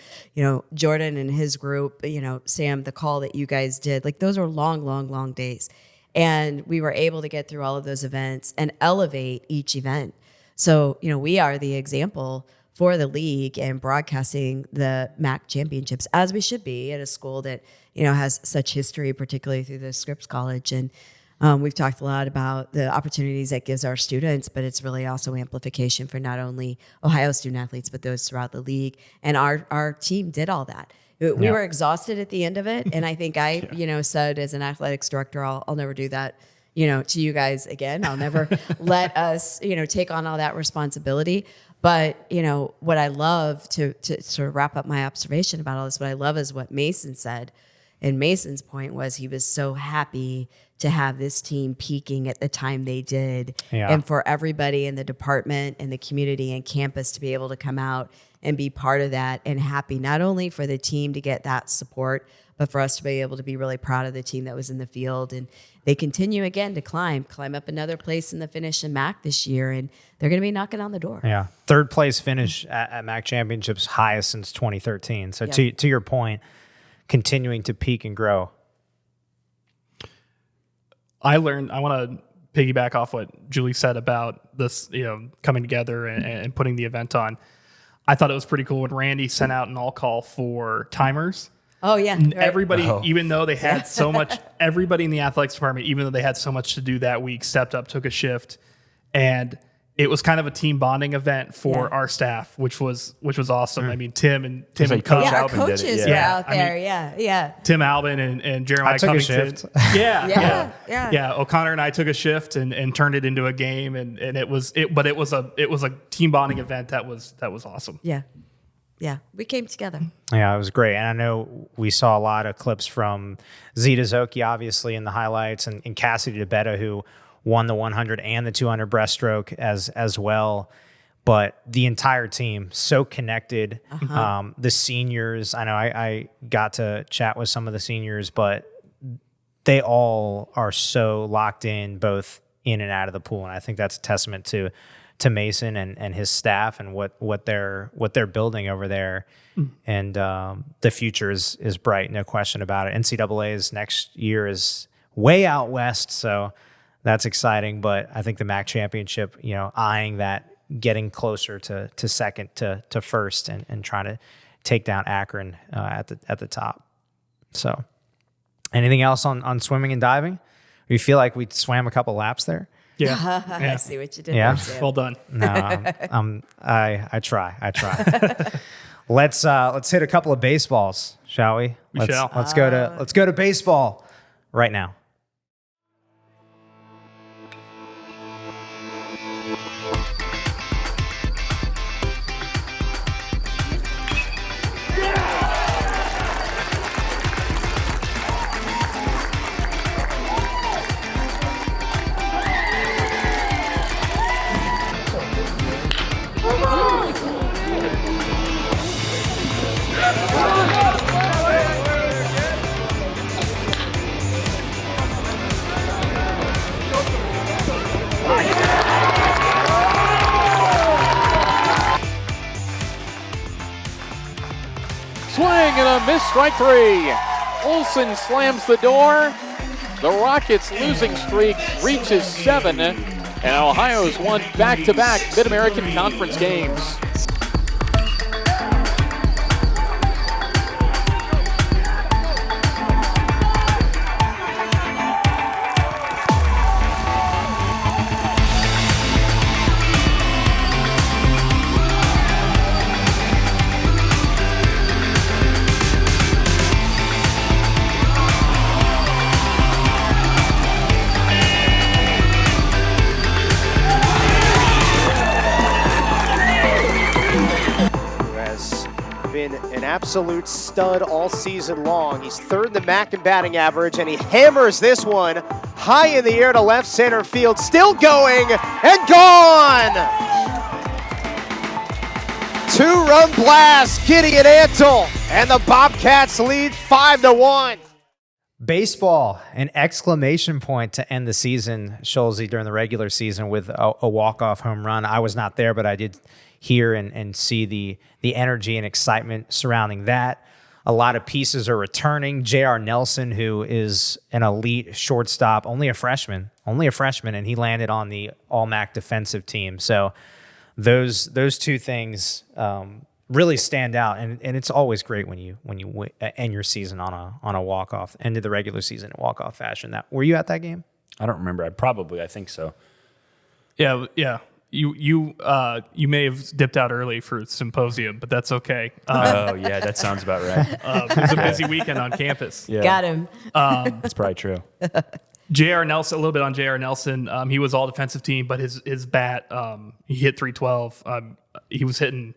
Jordan and his group, Sam, the call that you guys did. Like, those are long, long, long days. And we were able to get through all of those events and elevate each event. So, we are the example for the league and broadcasting the MAC championships, as we should be at a school that, has such history, particularly through the Scripps College. And we've talked a lot about the opportunities that gives our students, but it's really also amplification for not only Ohio student athletes, but those throughout the league. And our team did all that. We were exhausted at the end of it. And I think I, said as an athletics director, I'll never do that, to you guys again. I'll never let us, take on all that responsibility. But, what I love to sort of wrap up my observation about all this, what I love is what Mason said. And Mason's point was he was so happy to have this team peaking at the time they did. Yeah. And for everybody in the department and the community and campus to be able to come out and be part of that, and happy not only for the team to get that support, but for us to be able to be really proud of the team that was in the field. And they continue again to climb up another place in the finish in MAC this year, and they're going to be knocking on the door. Yeah, third place finish at MAC championships, highest since 2013. So to your point, continuing to peak and grow. I want to piggyback off what Julie said about this, coming together and putting the event on. I thought it was pretty cool when Randy sent out an all call for timers. Oh, yeah. Everybody, even though they had so much, everybody in the athletics department, even though they had so much to do that week, stepped up, took a shift. And it was kind of a team bonding event for our staff, which was awesome. I mean, Tim and Coach our Albin did coaches it. were Yeah. out I there. mean, Tim Albin and Jeremiah I took a Covington. shift. Yeah. O'Connor and I took a shift and turned it into a game, and it was a team bonding event that was awesome. Yeah, we came together. Yeah, it was great. And I know we saw a lot of clips from Zita Zoki, obviously, in the highlights, and Cassidy DeBetta, who won the 100 and the 200 breaststroke as well. But the entire team, so connected. The seniors, I know I got to chat with some of the seniors, but they all are so locked in, both in and out of the pool. And I think that's a testament to Mason and his staff and what they're building over there. And the future is bright, no question about it. NCAA's next year is way out west, so that's exciting. But I think the MAC championship, eyeing that, getting closer to second to first, and trying to take down Akron at the top. So anything else on swimming and diving? You feel like we swam a couple laps there? Yeah. I see what you did. Yeah. there, Sam. Well done. No, I try. Let's hit a couple of baseballs, shall we? Let's go to baseball right now. Swing and a miss, strike three. Olsen slams the door. The Rockets' losing streak reaches 7, and Ohio's won back-to-back Mid-American Conference games. Been an absolute stud all season long. He's third in the MAC in batting average, and he hammers this one high in the air to left center field. Still going and gone! Two-run blast, Gideon Antle, and the Bobcats lead 5-1. Baseball, an exclamation point to end the season, Scholze, during the regular season with a walk-off home run. I was not there, but I did hear and see the energy and excitement surrounding that. A lot of pieces are returning. J.R. Nelson, who is an elite shortstop, only a freshman, and he landed on the All-MAC defensive team. So those two things really stand out, and it's always great when you end your season on a walk-off, end of the regular season in walk-off fashion. Were you at that game? I don't remember. I think so. Yeah. You may have dipped out early for symposium, but that's okay. Oh yeah, that sounds about right. It was a busy weekend on campus. Yeah. Got him. That's probably true. J.R. Nelson, a little bit on J.R. Nelson. He was all defensive team, but his bat, he hit 312. He was hitting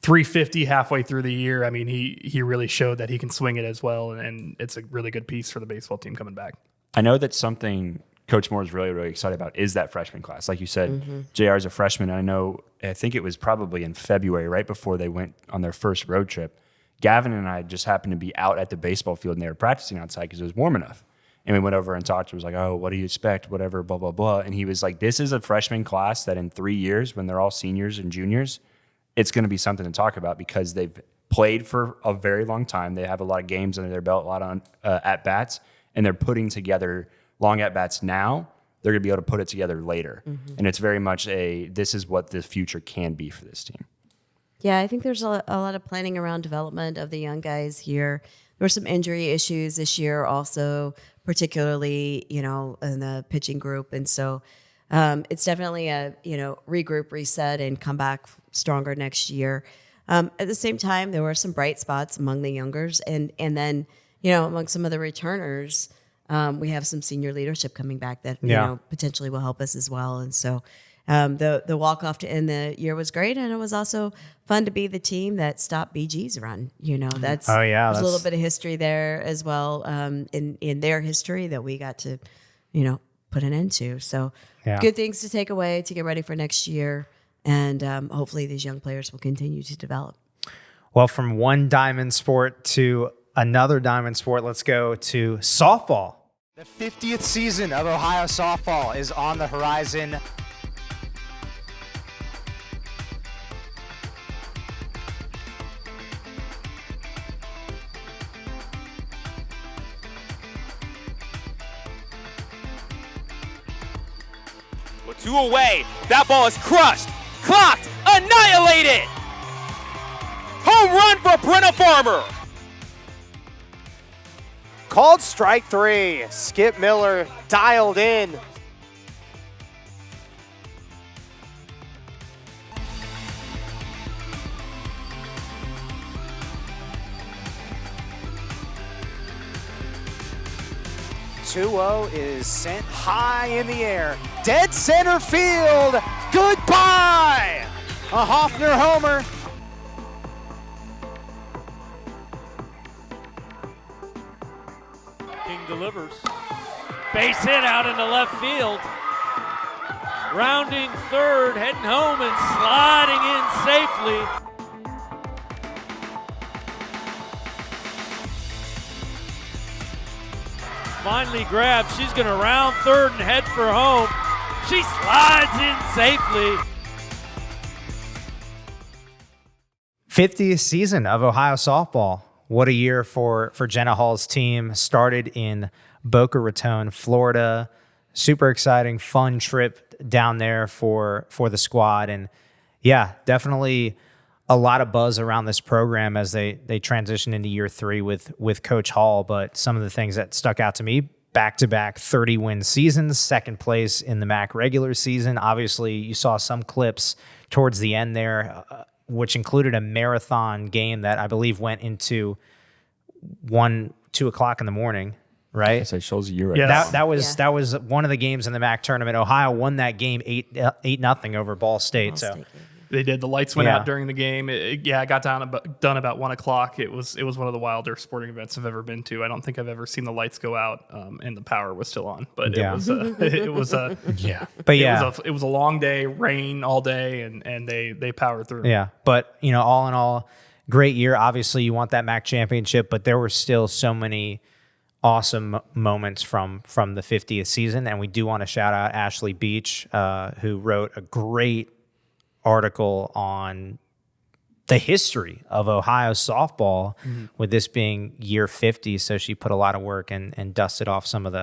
350 halfway through the year. I mean, he really showed that he can swing it as well, and it's a really good piece for the baseball team coming back. I know that something Coach Moore is really, really excited about is that freshman class. Like you said, JR is a freshman. I think it was probably in February, right before they went on their first road trip. Gavin and I just happened to be out at the baseball field, and they were practicing outside because it was warm enough. And we went over and talked. He was like, oh, what do you expect? Whatever, blah, blah, blah. And he was like, this is a freshman class that in 3 years, when they're all seniors and juniors, it's going to be something to talk about because they've played for a very long time. They have a lot of games under their belt, a lot on at-bats, and they're putting together long at-bats now. They're going to be able to put it together later. And it's very much this is what the future can be for this team. Yeah, I think there's a lot of planning around development of the young guys here. There were some injury issues this year also, particularly, in the pitching group. And so it's definitely a, regroup, reset, and come back stronger next year. At the same time, there were some bright spots among the youngers, and then, among some of the returners, we have some senior leadership coming back that, potentially will help us as well. And so the walk-off to end the year was great, and it was also fun to be the team that stopped BG's run. There's a little bit of history there as well, in their history that we got to, put an end to. So good things to take away to get ready for next year. And hopefully these young players will continue to develop. Well, from one diamond sport to another diamond sport, let's go to softball. The 50th season of Ohio softball is on the horizon. With 2 away, that ball is crushed, clocked, annihilated. Home run for Brenna Farmer. Called strike 3. Skip Miller dialed in. (2-0) is sent high in the air. Dead center field. Goodbye. A Hoffner homer. King delivers. Base hit out into left field. Rounding third, heading home and sliding in safely. Finally grabbed. She's going to round third and head for home. She slides in safely. 50th season of Ohio softball. What a year for Jenna Hall's team. Started in Boca Raton, Florida. Super exciting, fun trip down there for the squad. And yeah, definitely a lot of buzz around this program as they transition into year 3 with Coach Hall. But some of the things that stuck out to me, back-to-back 30-win seasons, second place in the MAC regular season. Obviously, you saw some clips towards the end there, which included a marathon game that I believe went into 2 o'clock in the morning, right? It shows you right. Yeah, that was one of the games in the MAC tournament. Ohio won that game 8-0 over Ball State. They did. The lights went out during the game. It got done about 1 o'clock. It was one of the wilder sporting events I've ever been to. I don't think I've ever seen the lights go out and the power was still on. But it was it was a long day, rain all day, and they powered through. Yeah, but all in all, great year. Obviously, you want that MAC championship, but there were still so many awesome moments from the 50th season, and we do want to shout out Ashley Beach, who wrote a great article on the history of Ohio softball, with this being year 50. So she put a lot of work and dusted off some of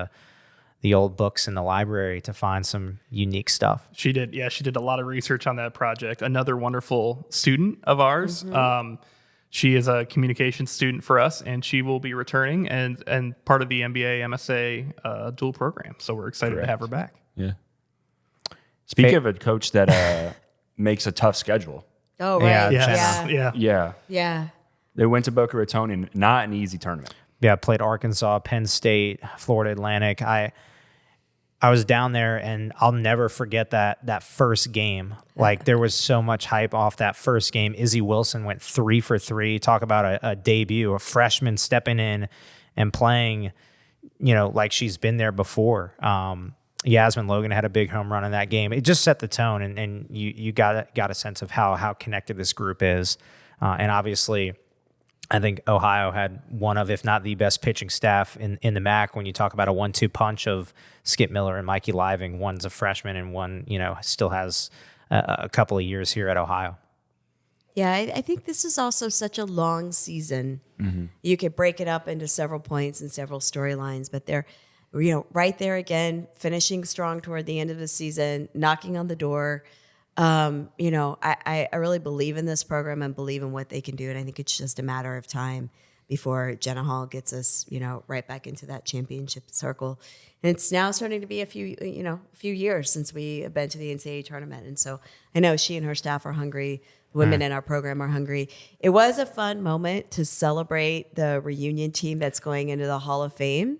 the old books in the library to find some unique stuff. She did. Yeah, she did a lot of research on that project. Another wonderful student of ours. She is a communications student for us, and she will be returning and part of the MBA MSA dual program. So we're excited to have her back. Yeah. Speaking of a coach that makes a tough schedule. Oh, right. Yeah. They went to Boca Raton and not an easy tournament. Yeah, played Arkansas, Penn State, Florida Atlantic. I was down there, and I'll never forget that first game. Like, there was so much hype off that first game. Izzy Wilson went 3 for 3. Talk about a debut, a freshman stepping in and playing, like she's been there before. Yasmin Logan had a big home run in that game. It just set the tone, and you got a sense of how connected this group is. And obviously, I think Ohio had one of, if not the best pitching staff in the MAC. When you talk about a 1-2 punch of Skip Miller and Mikey Living, one's a freshman and one, still has a couple of years here at Ohio. Yeah, I think this is also such a long season. You could break it up into several points and several storylines, but they're right there again, finishing strong toward the end of the season, knocking on the door. I really believe in this program and believe in what they can do, and I think it's just a matter of time before Jenna Hall gets us, right back into that championship circle. And it's now starting to be a few years since we have been to the NCAA tournament. And so I know she and her staff are hungry. Women in our program are hungry. It was a fun moment to celebrate the reunion team that's going into the Hall of Fame.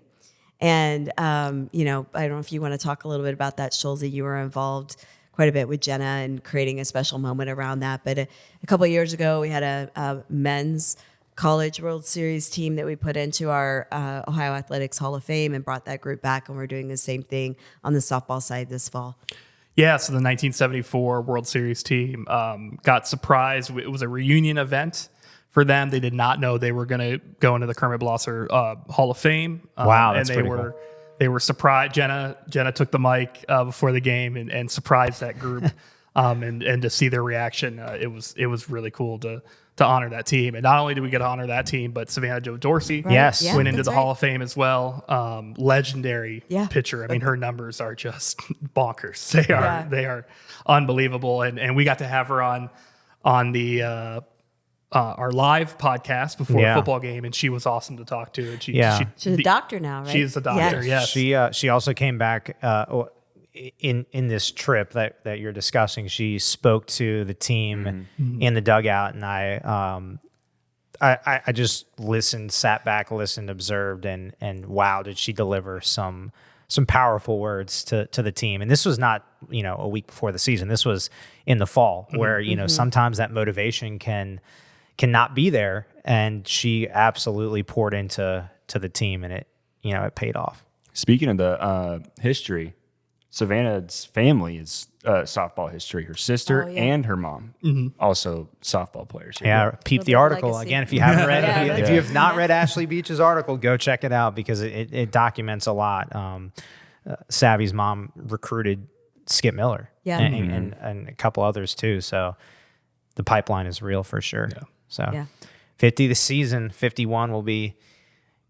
And, I don't know if you want to talk a little bit about that, Schulze. You were involved quite a bit with Jenna and creating a special moment around that. But a couple of years ago, we had a men's college World Series team that we put into our Ohio Athletics Hall of Fame and brought that group back. And we're doing the same thing on the softball side this fall. Yeah, so the 1974 World Series team got surprised. It was a reunion event for them. They did not know they were going to go into the Kermit Blosser Hall of Fame. Wow, that's and pretty cool. They were surprised. Jenna took the mic before the game and surprised that group, and to see their reaction, it was really cool to honor that team. And not only did we get to honor that team, but Savannah Jo Dorsey went into the Hall of Fame as well. Legendary pitcher. I mean, her numbers are just bonkers. They are unbelievable. And we got to have her on the our live podcast before a football game, and she was awesome to talk to. And she's a doctor now, right? She is a doctor. Yes. She also came back in this trip that you're discussing. She spoke to the team in the dugout, and I just sat back, listened, observed, and wow, did she deliver some powerful words to the team. And this was not, a week before the season. This was in the fall where, sometimes that motivation cannot be there. And she absolutely poured into the team, and it paid off. Speaking of the history, Savannah's family is softball history. Her sister and her mom also softball players. Peep the article again if you haven't read. If you have not read Ashley Beach's article, go check it out because it documents a lot. Savvy's mom recruited Skip Miller, and a couple others too. So the pipeline is real for sure. Yeah. So 50 this season, 51 will be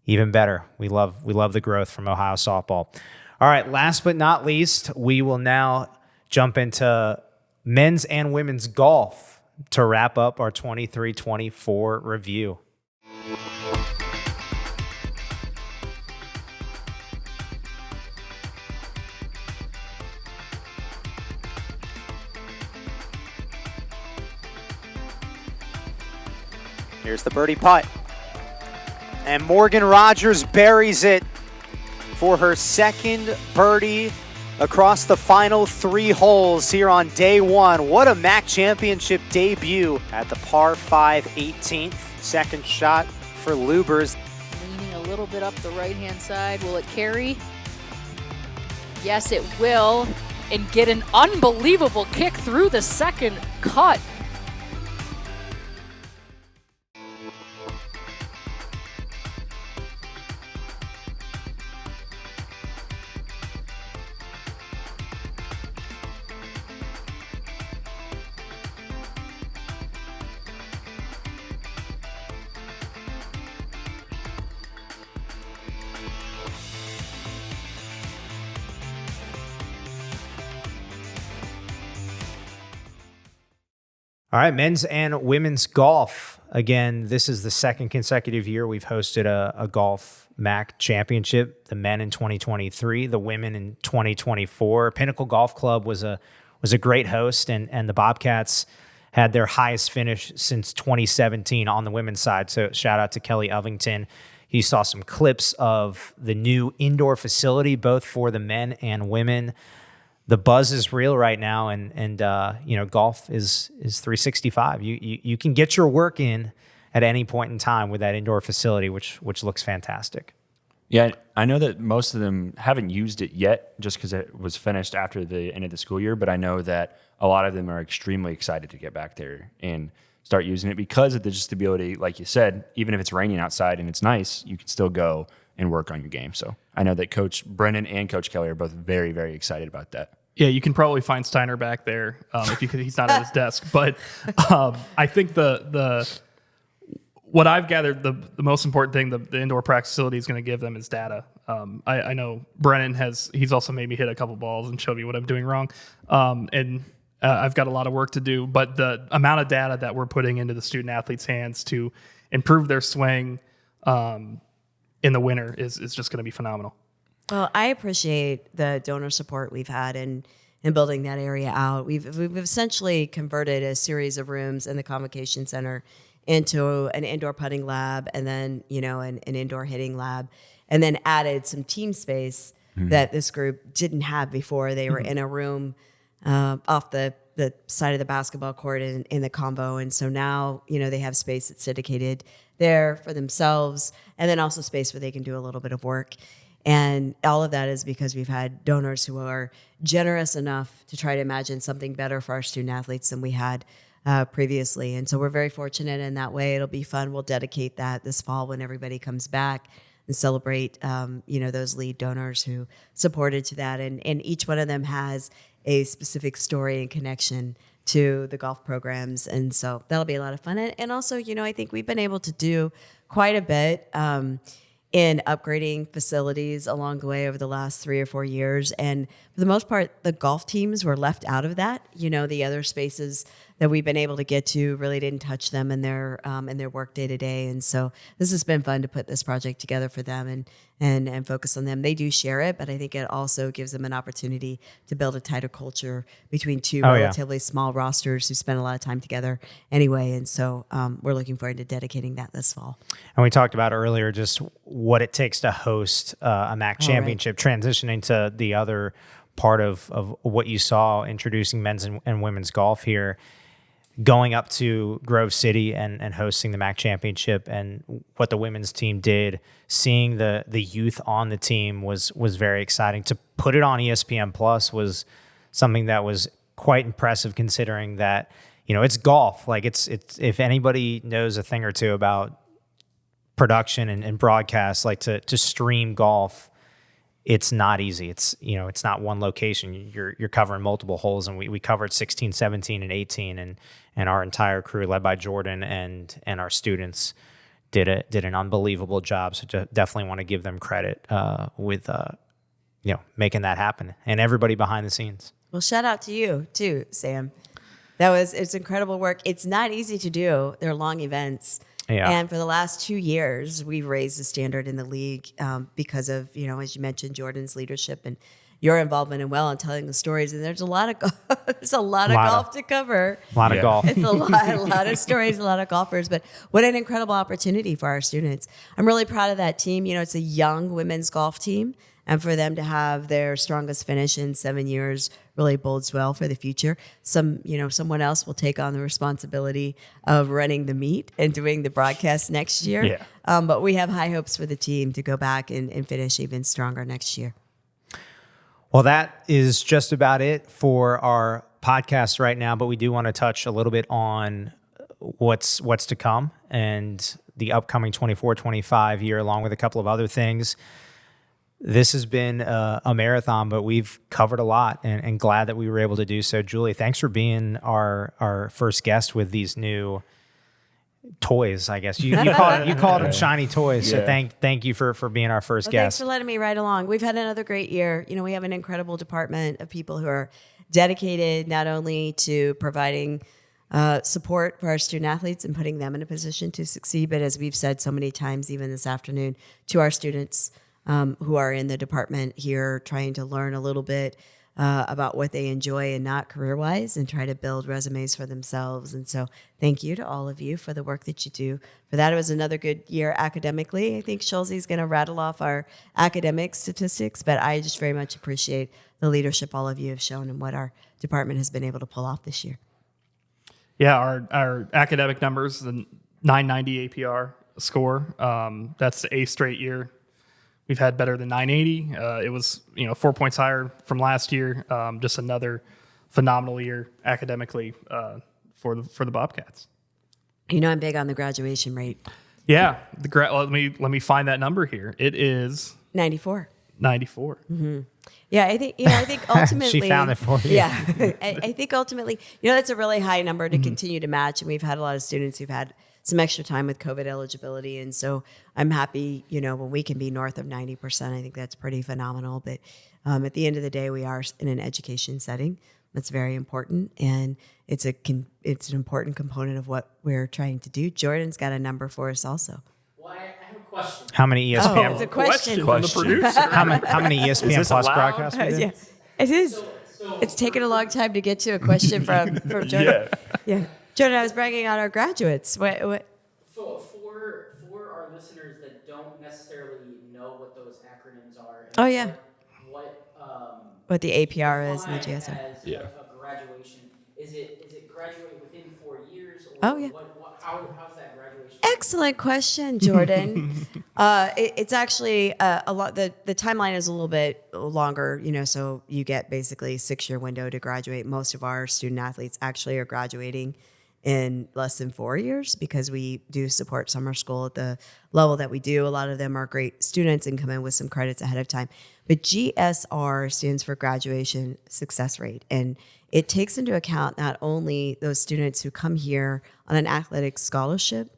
even better. We love the growth from Ohio softball. All right, last but not least, we will now jump into men's and women's golf to wrap up our 23-24 review. Here's the birdie putt. And Morgan Rogers buries it for her second birdie across the final 3 holes here on day 1. What a MAC championship debut at the par 5 18th. Second shot for Lubers. Leaning a little bit up the right-hand side. Will it carry? Yes, it will. And get an unbelievable kick through the second cut. All right, men's and women's golf. Again, this is the second consecutive year we've hosted a golf MAC championship. The men in 2023, the women in 2024. Pinnacle Golf Club was a great host, and the Bobcats had their highest finish since 2017 on the women's side. So shout out to Kelly Ovington. You saw some clips of the new indoor facility, both for the men and women. The buzz is real right now, and golf is 365. You can get your work in at any point in time with that indoor facility, which looks fantastic. Yeah, I know that most of them haven't used it yet just because it was finished after the end of the school year, but I know that a lot of them are extremely excited to get back there and start using it because of the just ability, like you said, even if it's raining outside and it's nice, you can still go and work on your game. So I know that Coach Brennan and Coach Kelly are both very, very excited about that. Yeah, you can probably find Steiner back there if you could. He's not at his desk, but I think what I've gathered, the most important thing the indoor practice facility is going to give them is data. I know Brennan he's also made me hit a couple balls and showed me what I'm doing wrong, and I've got a lot of work to do. But the amount of data that we're putting into the student athletes' hands to improve their swing, in the winter is just going to be phenomenal. Well, I appreciate the donor support we've had in building that area out. We've essentially converted a series of rooms in the convocation center into an indoor putting lab, and then an indoor hitting lab, and then added some team space that this group didn't have before. They were in a room off the side of the basketball court in the convo, and so now they have space that's dedicated there for themselves, and then also space where they can do a little bit of work. And all of that is because we've had donors who are generous enough to try to imagine something better for our student athletes than we had previously. And so we're very fortunate in that way. It'll be fun. We'll dedicate that this fall when everybody comes back and celebrate, those lead donors who supported to that. And each one of them has a specific story and connection to the golf programs. And so that'll be a lot of fun. And also, I think we've been able to do quite a bit in upgrading facilities along the way over the last 3 or 4 years. And for the most part, the golf teams were left out of that. The other spaces that we've been able to get to really didn't touch them in their work day to day. And so this has been fun to put this project together for them and focus on them. They do share it, but I think it also gives them an opportunity to build a tighter culture between two relatively small rosters who spend a lot of time together anyway. And so we're looking forward to dedicating that this fall. And we talked about earlier just what it takes to host a MAC championship, transitioning to the other part of what you saw introducing men's and women's golf here, going up to Grove City and hosting the MAC championship, and what the women's team did, seeing the youth on the team was very exciting. To put it on ESPN Plus was something that was quite impressive, considering that, it's golf. Like it's if anybody knows a thing or two about production and broadcast, like to stream golf, it's not easy. It's not one location. You're covering multiple holes, and we covered 16, 17, and 18, and our entire crew, led by Jordan and our students, did an unbelievable job. So definitely want to give them credit with making that happen, and everybody behind the scenes. Well, shout out to you too, Sam. It's incredible work. It's not easy to do. They're long events. Yeah. And for the last 2 years, we've raised the standard in the league because of, as you mentioned, Jordan's leadership and your involvement and telling the stories. And there's a lot of golf to cover. A lot of golf. It's a lot of stories, a lot of golfers. But what an incredible opportunity for our students. I'm really proud of that team. It's a young women's golf team. And for them to have their strongest finish in 7 years really bodes well for the future. Someone else will take on the responsibility of running the meet and doing the broadcast next year. Yeah. But we have high hopes for the team to go back and finish even stronger next year. Well, that is just about it for our podcast right now, but we do want to touch a little bit on what's to come and the upcoming 24-25 year, along with a couple of other things. This has been a marathon, but we've covered a lot, and glad that we were able to do so. Julie, thanks for being our first guest with these new toys, I guess. You called them shiny toys, so thank you for being our first guest. Thanks for letting me ride along. We've had another great year. We have an incredible department of people who are dedicated not only to providing support for our student athletes and putting them in a position to succeed, but as we've said so many times, even this afternoon, to our students who are in the department here trying to learn a little bit about what they enjoy and not career-wise, and try to build resumes for themselves. And so thank you to all of you for the work that you do. For that, it was another good year academically. I think Schulze's going to rattle off our academic statistics, but I just very much appreciate the leadership all of you have shown and what our department has been able to pull off this year. Yeah, our academic numbers, the 990 APR score, that's the 8th straight year. We've had better than 980. It was 4 points higher from last year. Just another phenomenal year academically for the Bobcats. I'm big on the graduation rate. Yeah, let me find that number here. It is 94. 94. Mm-hmm. Yeah, I think ultimately she found it for you. Yeah, I think ultimately, that's a really high number to continue to match, and we've had a lot of students who've had some extra time with COVID eligibility. And so I'm happy, when we can be north of 90%, I think that's pretty phenomenal. But at the end of the day, we are in an education setting. That's very important. And it's an important component of what we're trying to do. Jordan's got a number for us also. Well, I have a question. How many ESPN? it's a question. From the producer. How many ESPN this Plus allowed? broadcasts? we did? Yeah, it is. It's taken a long time to get to a question from Jordan. Yeah. Jordan, I was bragging on our graduates. What? For our listeners that don't necessarily know what those acronyms are. Oh, yeah. What the APR is and the GSR. As a graduation, is it graduate within 4 years? Or Oh, yeah. How's that graduation? Excellent question, Jordan. It's actually a lot. The timeline is a little bit longer, so you get basically a 6-year window to graduate. Most of our student athletes actually are graduating in less than 4 years because we do support summer school at the level that we do. A lot of them are great students and come in with some credits ahead of time. But GSR stands for Graduation Success Rate. And it takes into account not only those students who come here on an athletic scholarship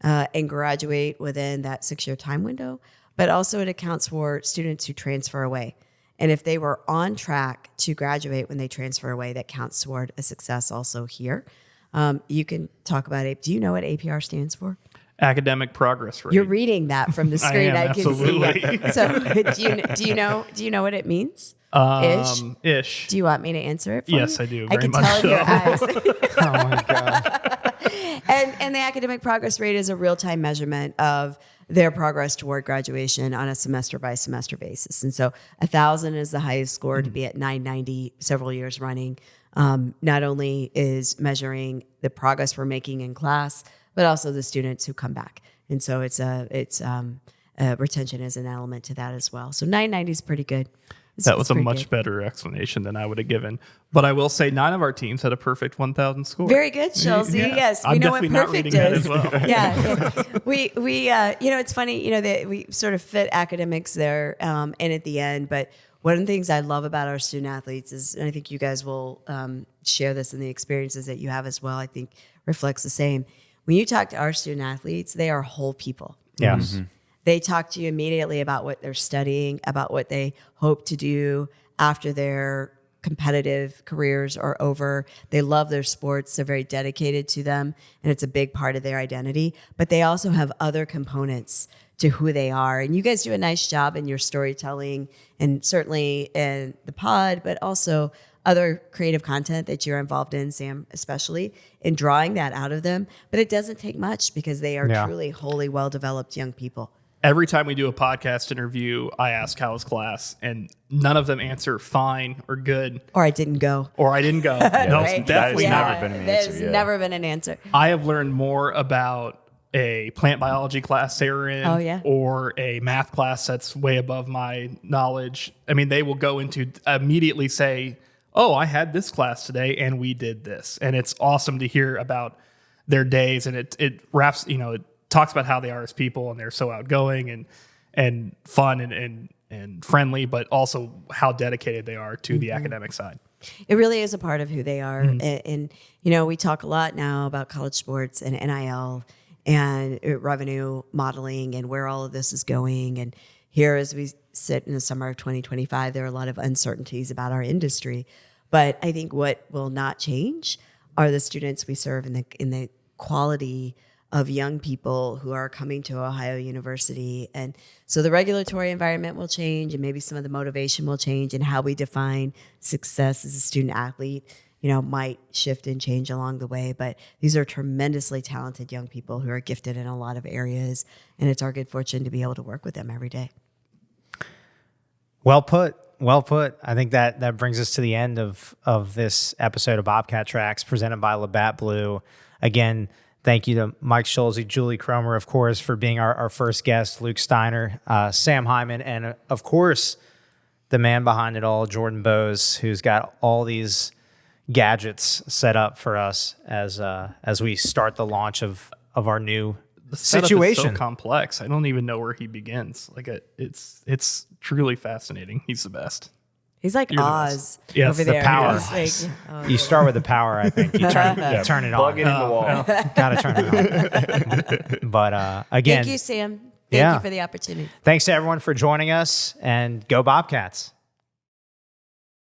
and graduate within that 6-year time window, but also it accounts for students who transfer away. And if they were on track to graduate when they transfer away, that counts toward a success also here. You can talk about it. Do you know what APR stands for? Academic progress rate. You're reading that from the screen. I am, can absolutely. see. So do you know what it means? Ish. Do you want me to answer it for Yes, you? I do. I Very can much tell in your eyes. Oh my God. And the academic progress rate is a real-time measurement of their progress toward graduation on a semester-by-semester basis. And so 1,000 is the highest score to be at 990 several years running. Not only is measuring the progress we're making in class, but also the students who come back. And so retention is an element to that as well. So 990 is pretty good. That was a much better explanation than I would have given. But I will say 9 of our teams had a perfect 1,000 score. Very good, Chelsea. Yeah. Yes, we I'm know what definitely not perfect reading that is. as well. Yeah. We it's funny, that we sort of fit academics there in at the end. But one of the things I love about our student athletes is, and I think you guys will share this in the experiences that you have as well, I think reflects the same. When you talk to our student athletes, they are whole people. Yes. Mm-hmm. They talk to you immediately about what they're studying, about what they hope to do after their competitive careers are over. They love their sports. They're very dedicated to them, and it's a big part of their identity. But they also have other components to who they are. And you guys do a nice job in your storytelling and certainly in the pod, but also other creative content that you're involved in, Sam, especially, in drawing that out of them. But it doesn't take much because they are truly wholly well-developed young people. Every time we do a podcast interview, I ask how was class, and none of them answer fine or good. Or I didn't go. No, Right? definitely never been an answer. There's never been an answer. I have learned more about a plant biology class they were in or a math class that's way above my knowledge. I mean, they will go into immediately say, oh, I had this class today and we did this. And it's awesome to hear about their days. And it wraps, it talks about how they are as people, and they're so outgoing and fun and friendly, but also how dedicated they are to the academic side. It really is a part of who they are. And we talk a lot now about college sports and NIL and revenue modeling and where all of this is going. And here, as we sit in the summer of 2025, there are a lot of uncertainties about our industry. But I think what will not change are the students we serve in the quality of young people who are coming to Ohio University. And so the regulatory environment will change, and maybe some of the motivation will change, and how we define success as a student athlete, might shift and change along the way. But these are tremendously talented young people who are gifted in a lot of areas, and it's our good fortune to be able to work with them every day. Well put. Well put. I think that brings us to the end of this episode of Bobcat Tracks presented by Labatt Blue. Again, thank you to Mike Schulze, Julie Cromer, of course, for being our first guest, Luke Steiner, Sam Hyman, and of course, the man behind it all, Jordan Bowes, who's got all these gadgets set up for us as we start the launch of our new situation. Is so complex. I don't even know where he begins. It's truly fascinating. He's the best. He's like Oz yes, over there. The power. Like, you start with the power, I think. You turn it on. Plug it in the wall. Got to turn it on. But again. Thank you, Sam. Thank you for the opportunity. Thanks to everyone for joining us, and go Bobcats.